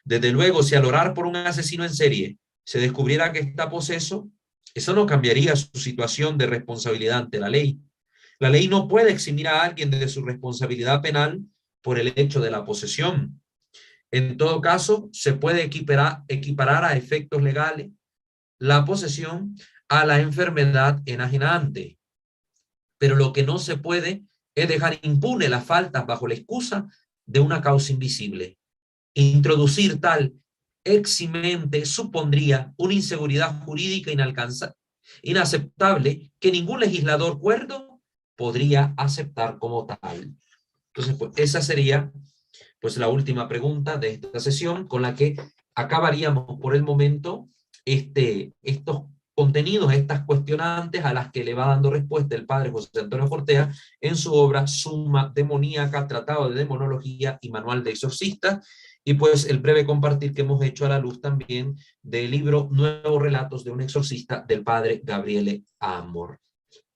Desde luego, si al orar por un asesino en serie se descubriera que está poseso, eso no cambiaría su situación de responsabilidad ante la ley. La ley no puede eximir a alguien de su responsabilidad penal por el hecho de la posesión. En todo caso, se puede equiparar a efectos legales la posesión a la enfermedad enajenante. Pero lo que no se puede es dejar impune las faltas bajo la excusa de una causa invisible. Introducir tal eximente supondría una inseguridad jurídica inaceptable que ningún legislador cuerdo podría aceptar como tal. Entonces, pues, esa sería pues la última pregunta de esta sesión, con la que acabaríamos por el momento estos contenidos, estas cuestionantes a las que le va dando respuesta el padre José Antonio Fortea en su obra Summa Demoníaca, Tratado de Demonología y Manual de Exorcistas, y pues el breve compartir que hemos hecho a la luz también del libro Nuevos Relatos de un Exorcista del padre Gabriele Amor.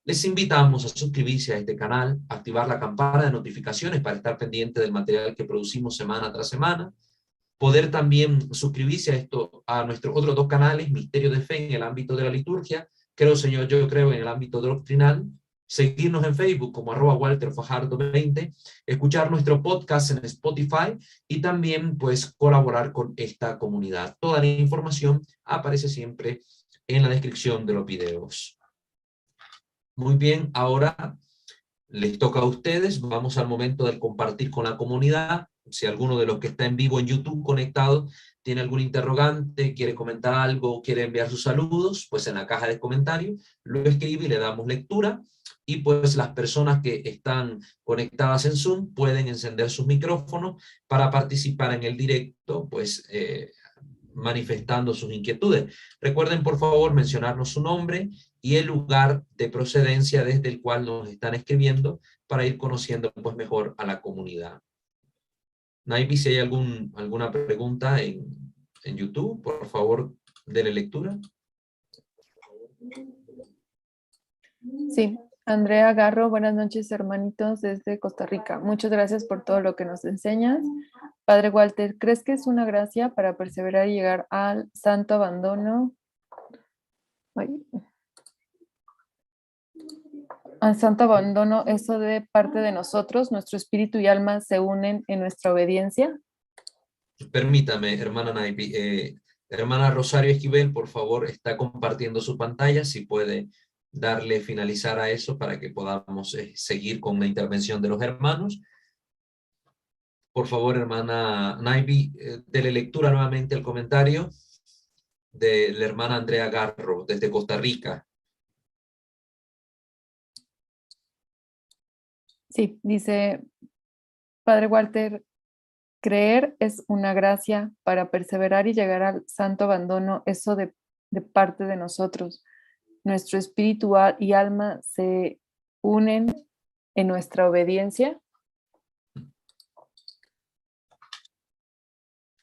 Les invitamos a suscribirse a este canal, activar la campana de notificaciones para estar pendiente del material que producimos semana tras semana, poder también suscribirse a nuestros otros dos canales, Misterio de Fe en el ámbito de la liturgia, Creo Señor, yo creo en el ámbito doctrinal, seguirnos en Facebook como @WalterFajardo20, escuchar nuestro podcast en Spotify y también pues colaborar con esta comunidad. Toda la información aparece siempre en la descripción de los videos. Muy bien, ahora les toca a ustedes. Vamos al momento del compartir con la comunidad. Si alguno de los que está en vivo en YouTube conectado tiene algún interrogante, quiere comentar algo, quiere enviar sus saludos, pues en la caja de comentarios lo escribe y le damos lectura. Y pues las personas que están conectadas en Zoom pueden encender sus micrófonos para participar en el directo, pues manifestando sus inquietudes. Recuerden, por favor, mencionarnos su nombre y el lugar de procedencia desde el cual nos están escribiendo para ir conociendo pues mejor a la comunidad. Naivi, si hay alguna pregunta en YouTube, por favor, déle lectura. Sí, Andrea Garro, buenas noches hermanitos desde Costa Rica. Muchas gracias por todo lo que nos enseñas. Padre Walter, ¿crees que es una gracia para perseverar y llegar al santo abandono? Al santo abandono, eso de parte de nosotros, nuestro espíritu y alma se unen en nuestra obediencia. Permítame, hermana Naivi, hermana Rosario Esquivel, por favor, está compartiendo su pantalla, si puede darle finalizar a eso para que podamos seguir con la intervención de los hermanos. Por favor, hermana Naivi, dele lectura nuevamente al comentario de la hermana Andrea Garro, desde Costa Rica. Sí, dice, Padre Walter, creer es una gracia para perseverar y llegar al santo abandono, eso de parte de nosotros. Nuestro espíritu y alma se unen en nuestra obediencia.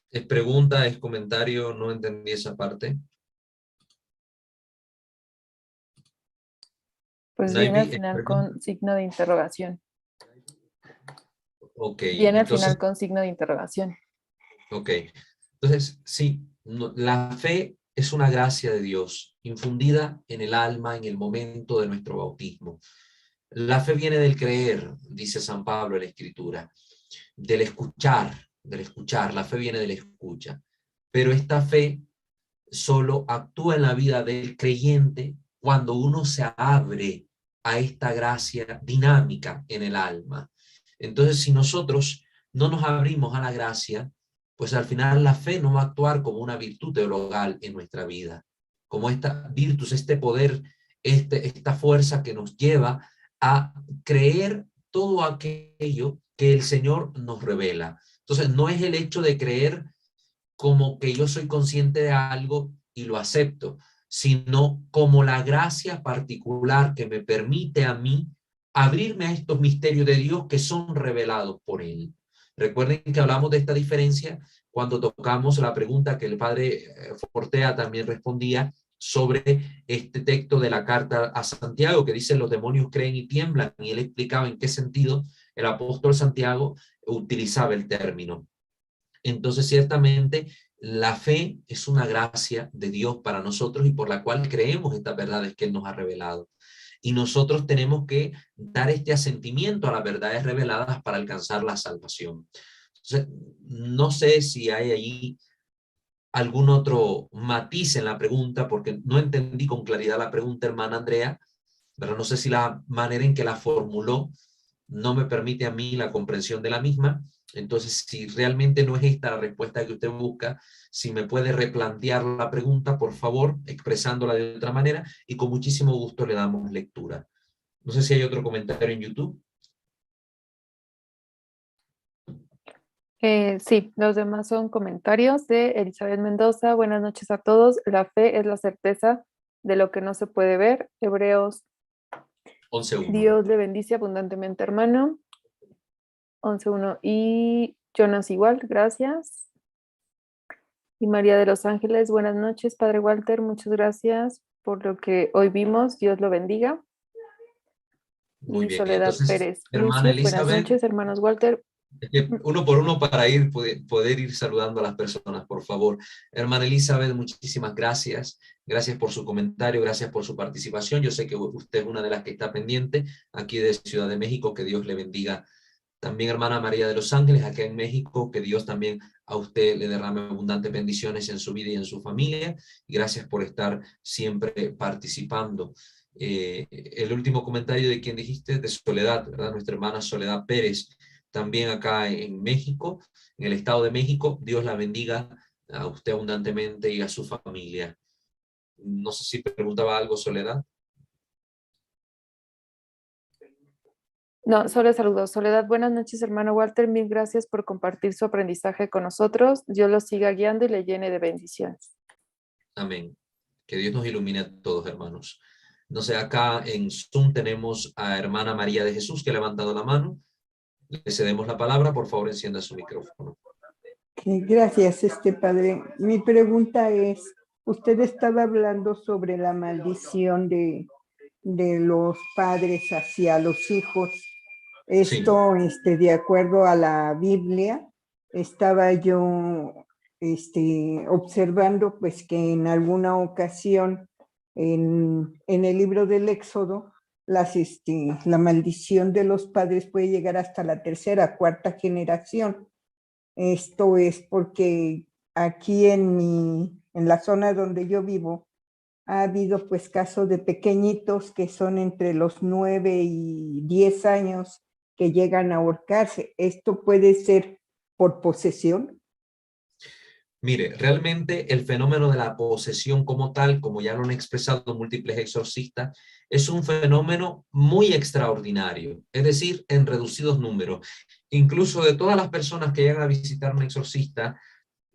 ¿Es pregunta, es comentario? No entendí esa parte. Pues viene al Naivi, final con signo de interrogación. ok, Viene al entonces, final con signo de interrogación. ok. Entonces, sí, la fe es una gracia de Dios, infundida en el alma en el momento de nuestro bautismo. La fe viene del creer, dice San Pablo en la Escritura, del escuchar, del escuchar. La fe viene de la escucha. Pero esta fe solo actúa en la vida del creyente cuando uno se abre a esta gracia dinámica en el alma. Entonces, si nosotros no nos abrimos a la gracia, pues al final la fe no va a actuar como una virtud teologal en nuestra vida, como esta virtus, este poder, esta fuerza que nos lleva a creer todo aquello que el Señor nos revela. Entonces, no es el hecho de creer como que yo soy consciente de algo y lo acepto, sino como la gracia particular que me permite a mí abrirme a estos misterios de Dios que son revelados por Él. Recuerden que hablamos de esta diferencia cuando tocamos la pregunta que el padre Fortea también respondía sobre este texto de la carta a Santiago que dice los demonios creen y tiemblan, y él explicaba en qué sentido el apóstol Santiago utilizaba el término. Entonces, ciertamente, la fe es una gracia de Dios para nosotros y por la cual creemos estas verdades que Él nos ha revelado. Y nosotros tenemos que dar este asentimiento a las verdades reveladas para alcanzar la salvación. Entonces, no sé si hay allí algún otro matiz en la pregunta, porque no entendí con claridad la pregunta, hermana Andrea, pero no sé si la manera en que la formuló no me permite a mí la comprensión de la misma. Entonces, si realmente no es esta la respuesta que usted busca, si me puede replantear la pregunta, por favor, expresándola de otra manera, y con muchísimo gusto le damos lectura. No sé si hay otro comentario en YouTube. Sí, los demás son comentarios de Elizabeth Mendoza. Buenas noches a todos. La fe es la certeza de lo que no se puede ver. Hebreos, 11.1. Dios le bendice abundantemente, hermano. 11.1. Y Jonas igual, gracias. Y María de los Ángeles, buenas noches, Padre Walter. Muchas gracias por lo que hoy vimos. Dios lo bendiga. Muy Y bien, Soledad entonces, Pérez hermana Lucio, buenas Elizabeth, noches, hermanos Walter. uno por uno para poder ir saludando a las personas, por favor. Hermana Elizabeth, muchísimas gracias. Gracias por su comentario, gracias por su participación. Yo sé que usted es una de las que está pendiente aquí de Ciudad de México. Que Dios le bendiga. También hermana María de los Ángeles, acá en México, que Dios también a usted le derrame abundantes bendiciones en su vida y en su familia. Y gracias por estar siempre participando. El último comentario de quien dijiste, de Soledad, ¿verdad? Nuestra hermana Soledad Pérez, también acá en México, en el Estado de México. Dios la bendiga a usted abundantemente y a su familia. No sé si preguntaba algo, Soledad. No, solo saludos. Soledad, buenas noches, hermano Walter. Mil gracias por compartir su aprendizaje con nosotros. Dios lo siga guiando y le llene de bendiciones. Amén. Que Dios nos ilumine a todos, hermanos. No sé, acá en Zoom tenemos a hermana María de Jesús que ha levantado la mano. Le cedemos la palabra, por favor, encienda su micrófono. Gracias, padre. Mi pregunta es, usted estaba hablando sobre la maldición de los padres hacia los hijos. Esto, sí, de acuerdo a la Biblia, estaba yo observando pues que en alguna ocasión en el libro del Éxodo, la maldición de los padres puede llegar hasta la tercera, cuarta generación. Esto es porque aquí en la zona donde yo vivo, ha habido pues casos de pequeñitos que son entre los 9 y 10 años que llegan a ahorcarse. ¿Esto puede ser por posesión? Mire, realmente el fenómeno de la posesión como tal, como ya lo han expresado múltiples exorcistas, es un fenómeno muy extraordinario, es decir, en reducidos números. Incluso de todas las personas que llegan a visitar un exorcista,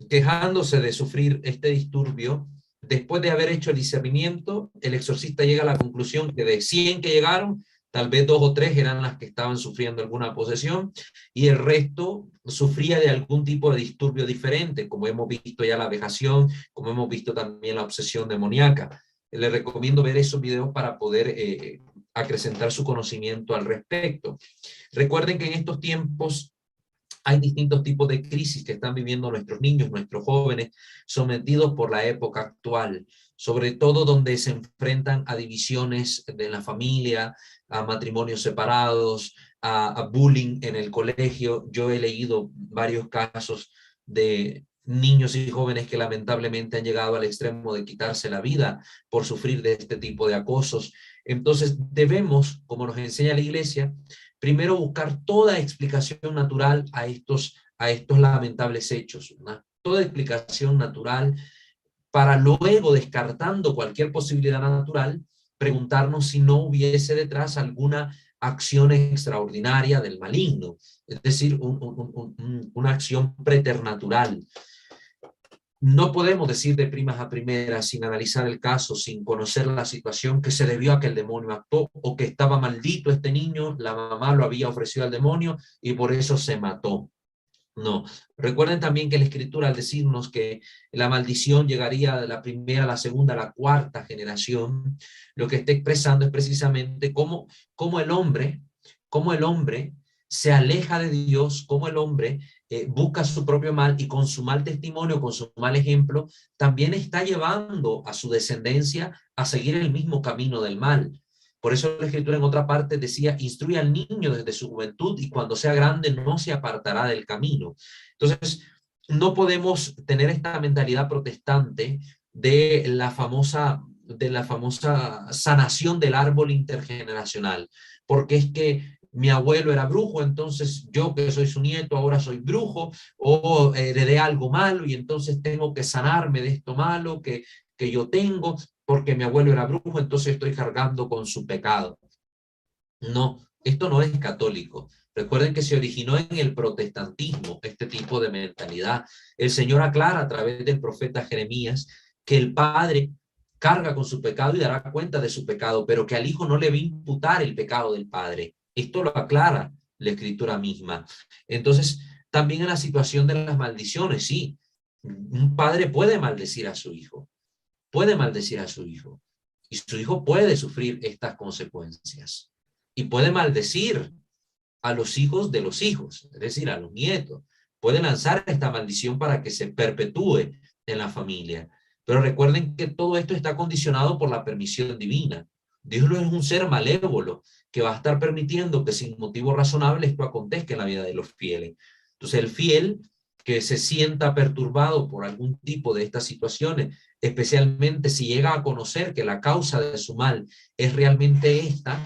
quejándose de sufrir este disturbio, después de haber hecho el discernimiento, el exorcista llega a la conclusión que de 100 que llegaron, tal vez 2 o 3 eran las que estaban sufriendo alguna posesión y el resto sufría de algún tipo de disturbio diferente, como hemos visto ya la vejación, como hemos visto también la obsesión demoníaca. Les recomiendo ver esos videos para poder acrecentar su conocimiento al respecto. Recuerden que en estos tiempos Hay distintos tipos de crisis que están viviendo nuestros niños, nuestros jóvenes, sometidos por la época actual, sobre todo donde se enfrentan a divisiones de la familia, a matrimonios separados, a bullying en el colegio. Yo he leído varios casos de niños y jóvenes que lamentablemente han llegado al extremo de quitarse la vida por sufrir de este tipo de acosos. Entonces debemos, como nos enseña la Iglesia, primero buscar toda explicación natural a estos lamentables hechos, ¿no? Toda explicación natural, para luego, descartando cualquier posibilidad natural, preguntarnos si no hubiese detrás alguna acción extraordinaria del maligno, es decir, una acción preternatural. No podemos decir de primas a primeras, sin analizar el caso, sin conocer la situación, que se debió a que el demonio actuó o que estaba maldito este niño, la mamá lo había ofrecido al demonio y por eso se mató. No. Recuerden también que la Escritura, al decirnos que la maldición llegaría de la primera, la segunda, la cuarta generación, lo que está expresando es precisamente cómo el hombre se aleja de Dios, cómo el hombre busca su propio mal y con su mal testimonio, con su mal ejemplo, también está llevando a su descendencia a seguir el mismo camino del mal. Por eso la Escritura en otra parte decía, instruye al niño desde su juventud y cuando sea grande no se apartará del camino. Entonces, no podemos tener esta mentalidad protestante de la famosa sanación del árbol intergeneracional, porque es que mi abuelo era brujo, entonces yo que soy su nieto ahora soy brujo, o heredé algo malo y entonces tengo que sanarme de esto malo que yo tengo, porque mi abuelo era brujo, entonces estoy cargando con su pecado. No, esto no es católico. Recuerden que se originó en el protestantismo este tipo de mentalidad. El Señor aclara a través del profeta Jeremías que el padre carga con su pecado y dará cuenta de su pecado, pero que al hijo no le va a imputar el pecado del padre. Esto lo aclara la Escritura misma. Entonces, también en la situación de las maldiciones, sí, un padre puede maldecir a su hijo, y su hijo puede sufrir estas consecuencias y puede maldecir a los hijos de los hijos, es decir, a los nietos. Puede lanzar esta maldición para que se perpetúe en la familia. Pero recuerden que todo esto está condicionado por la permisión divina. Dios no es un ser malévolo que va a estar permitiendo que sin motivo razonable esto acontezca en la vida de los fieles. Entonces el fiel que se sienta perturbado por algún tipo de estas situaciones, especialmente si llega a conocer que la causa de su mal es realmente esta,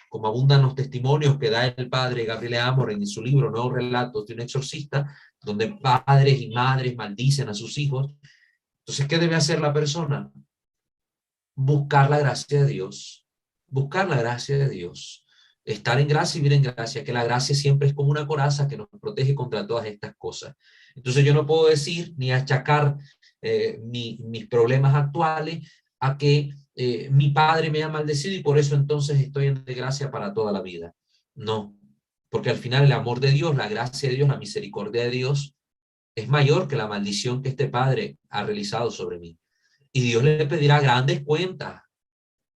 como abundan los testimonios que da el padre Gabriel Amor en su libro Nuevos Relatos de un exorcista, donde padres y madres maldicen a sus hijos. Entonces, ¿qué debe hacer la persona? Buscar la gracia de Dios, buscar la gracia de Dios, estar en gracia y vivir en gracia, que la gracia siempre es como una coraza que nos protege contra todas estas cosas. Entonces yo no puedo decir ni achacar mis problemas actuales a que mi padre me ha maldecido y por eso entonces estoy en desgracia para toda la vida. No, porque al final el amor de Dios, la gracia de Dios, la misericordia de Dios es mayor que la maldición que este padre ha realizado sobre mí. Y Dios le pedirá grandes cuentas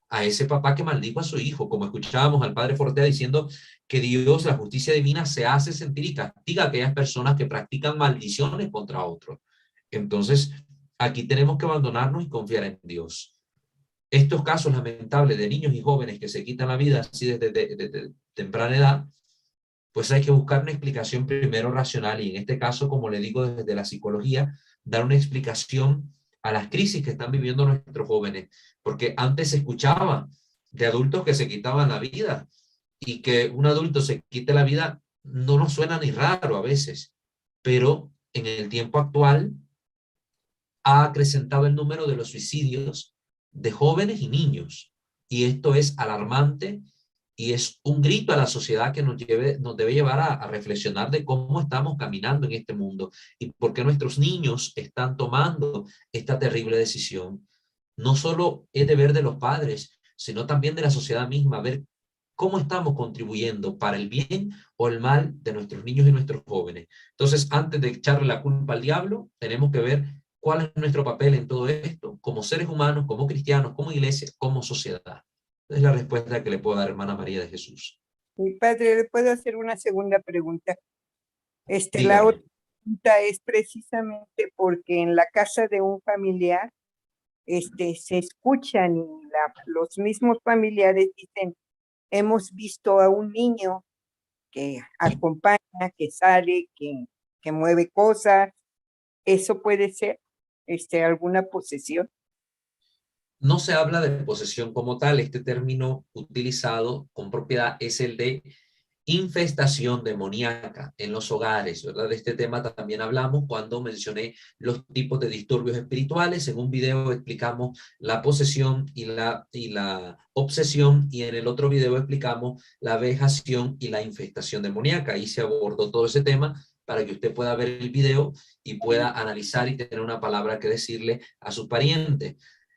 a ese papá que maldijo a su hijo, como escuchábamos al padre Fortea diciendo que Dios, la justicia divina, se hace sentir y castiga a aquellas personas que practican maldiciones contra otros. Entonces, aquí tenemos que abandonarnos y confiar en Dios. Estos casos lamentables de niños y jóvenes que se quitan la vida así desde temprana edad, pues hay que buscar una explicación primero racional y en este caso, como le digo desde la psicología, dar una explicación a las crisis que están viviendo nuestros jóvenes, porque antes se escuchaba de adultos que se quitaban la vida y que un adulto se quite la vida no nos suena ni raro a veces, pero en el tiempo actual ha acrecentado el número de los suicidios de jóvenes y niños y esto es alarmante y es un grito a la sociedad que nos debe llevar a reflexionar de cómo estamos caminando en este mundo y por qué nuestros niños están tomando esta terrible decisión. No solo es deber de los padres, sino también de la sociedad misma, ver cómo estamos contribuyendo para el bien o el mal de nuestros niños y nuestros jóvenes. Entonces, antes de echarle la culpa al diablo, tenemos que ver cuál es nuestro papel en todo esto, como seres humanos, como cristianos, como iglesia, como sociedad. Es la respuesta que le puedo dar, hermana María de Jesús. Mi padre, ¿le puedo hacer una segunda pregunta? La Dígame. otra pregunta es precisamente porque en la casa de un familiar, se escuchan y los mismos familiares dicen, hemos visto a un niño que acompaña, que sale, que mueve cosas. ¿Eso puede ser, alguna posesión? No se habla de posesión como tal. Este término utilizado con propiedad es el de infestación demoníaca en los hogares, ¿verdad? De este tema también hablamos cuando mencioné los tipos de disturbios espirituales. En un video explicamos la posesión y la obsesión, y en el otro video explicamos la vejación y la infestación demoníaca. Ahí se abordó todo ese tema para que usted pueda ver el video y pueda analizar y tener una palabra que decirle a su pariente.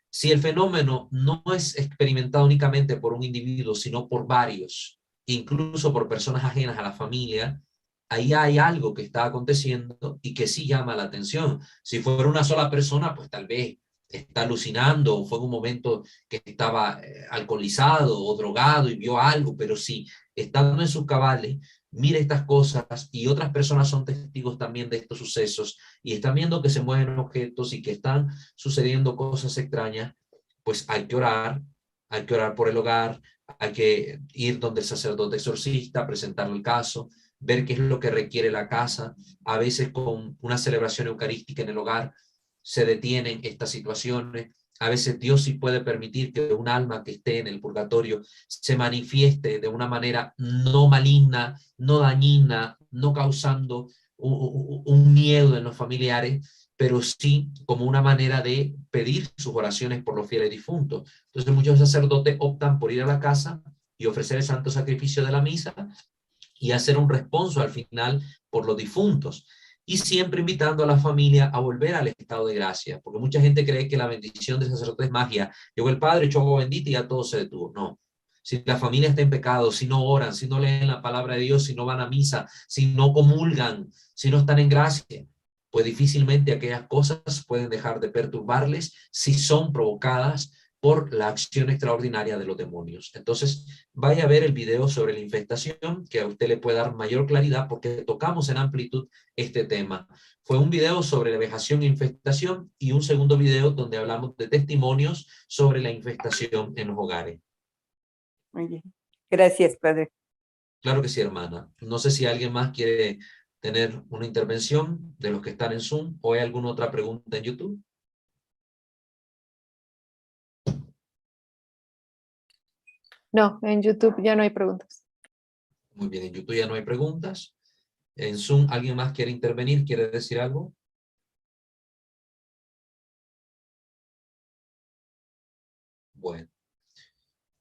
Si el fenómeno no es experimentado únicamente por un individuo, sino por varios, incluso por personas ajenas a la familia, ahí hay algo que está aconteciendo y que sí llama la atención. Si fuera una sola persona, pues tal vez está alucinando o fue en un momento que estaba alcoholizado o drogado y vio algo, pero si estando en sus cabales, mira estas cosas y otras personas son testigos también de estos sucesos y están viendo que se mueven objetos y que están sucediendo cosas extrañas, pues hay que orar por el hogar, hay que ir donde el sacerdote exorcista, presentarle el caso, ver qué es lo que requiere la casa. A veces con una celebración eucarística en el hogar se detienen estas situaciones. A veces Dios sí puede permitir que un alma que esté en el purgatorio se manifieste de una manera no maligna, no dañina, no causando un miedo en los familiares, pero sí como una manera de pedir sus oraciones por los fieles difuntos. Entonces muchos sacerdotes optan por ir a la casa y ofrecer el santo sacrificio de la misa y hacer un responso al final por los difuntos. Y siempre invitando a la familia a volver al estado de gracia, porque mucha gente cree que la bendición del sacerdote es magia. Llegó el Padre, echó agua bendita y ya todo se detuvo. No. Si la familia está en pecado, si no oran, si no leen la palabra de Dios, si no van a misa, si no comulgan, si no están en gracia, pues difícilmente aquellas cosas pueden dejar de perturbarles si son provocadas por la acción extraordinaria de los demonios. Entonces, vaya a ver el video sobre la infestación, que a usted le puede dar mayor claridad porque tocamos en amplitud este tema. Fue un video sobre la vejación e infestación y un segundo video donde hablamos de testimonios sobre la infestación en los hogares. Muy bien. Gracias, padre. Claro que sí, hermana. No sé si alguien más quiere tener una intervención de los que están en Zoom o hay alguna otra pregunta en YouTube. No, en YouTube ya no hay preguntas. Muy bien, en YouTube ya no hay preguntas. En Zoom, ¿alguien más quiere intervenir? ¿Quiere decir algo? Bueno.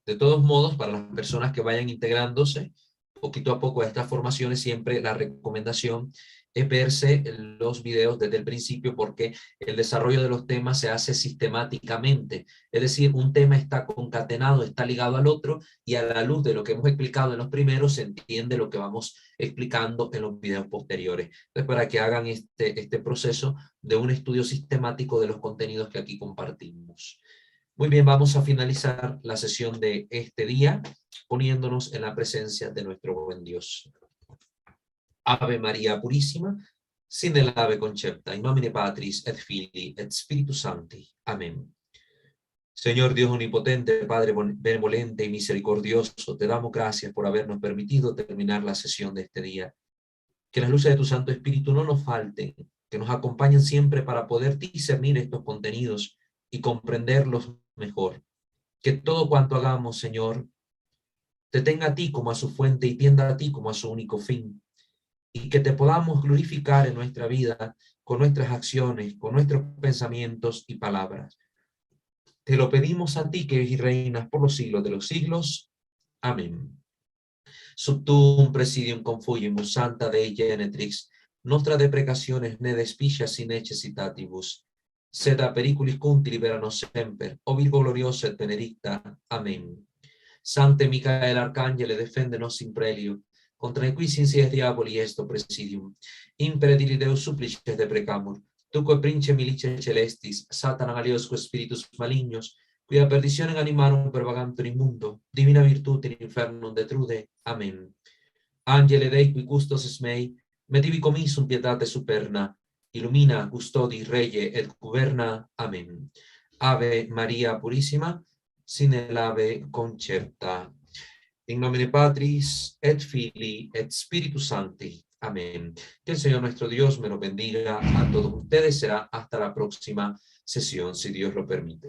De todos modos, para las personas que vayan integrándose poquito a poco a estas formaciones, siempre la recomendación es verse los videos desde el principio porque el desarrollo de los temas se hace sistemáticamente. Es decir, un tema está concatenado, está ligado al otro y a la luz de lo que hemos explicado en los primeros se entiende lo que vamos explicando en los videos posteriores. Entonces, para que hagan este proceso de un estudio sistemático de los contenidos que aquí compartimos. Muy bien, vamos a finalizar la sesión de este día poniéndonos en la presencia de nuestro buen Dios. Ave María Purísima, sin el ave concepta, in nomine Patris et Filii et Spiritus Sancti. Amén. Señor Dios omnipotente, Padre benevolente y misericordioso, te damos gracias por habernos permitido terminar la sesión de este día. Que las luces de tu Santo Espíritu no nos falten, que nos acompañen siempre para poder discernir estos contenidos y comprenderlos mejor. Que todo cuanto hagamos, Señor, te tenga a ti como a su fuente y tienda a ti como a su único fin. Y que te podamos glorificar en nuestra vida con nuestras acciones, con nuestros pensamientos y palabras. Te lo pedimos a ti que vives y reinas por los siglos de los siglos. Amén. Subtum presidium confugimus Santa Dei Genetrix, nostra deprecationes ne despicias in necessitatibus, sed a periculis cunti libera nos semper, o Virgo gloriosa et benedicta. Amén. Sante Micael Arcangele, defendenos in prelio, contra nequis insides diaboli esto presidium, impere dili Deus supplices deprecamur, tuque prince milice celestis, Satanam aliosque spiritus malignos, cuia perditionem animarum pervagantur in mundo, divina virtute in infernum detrude. Amén. Angele Dei qui custos es mei, Medivi comisum pietate superna, illumina, custodi, rege, et governa. Amen. Ave María Purísima, sine lave concepta. In nomine Patris, et Filii, et Spiritus Sancti. Amén. Que el Señor nuestro Dios me lo bendiga a todos ustedes. Será hasta la próxima sesión, si Dios lo permite.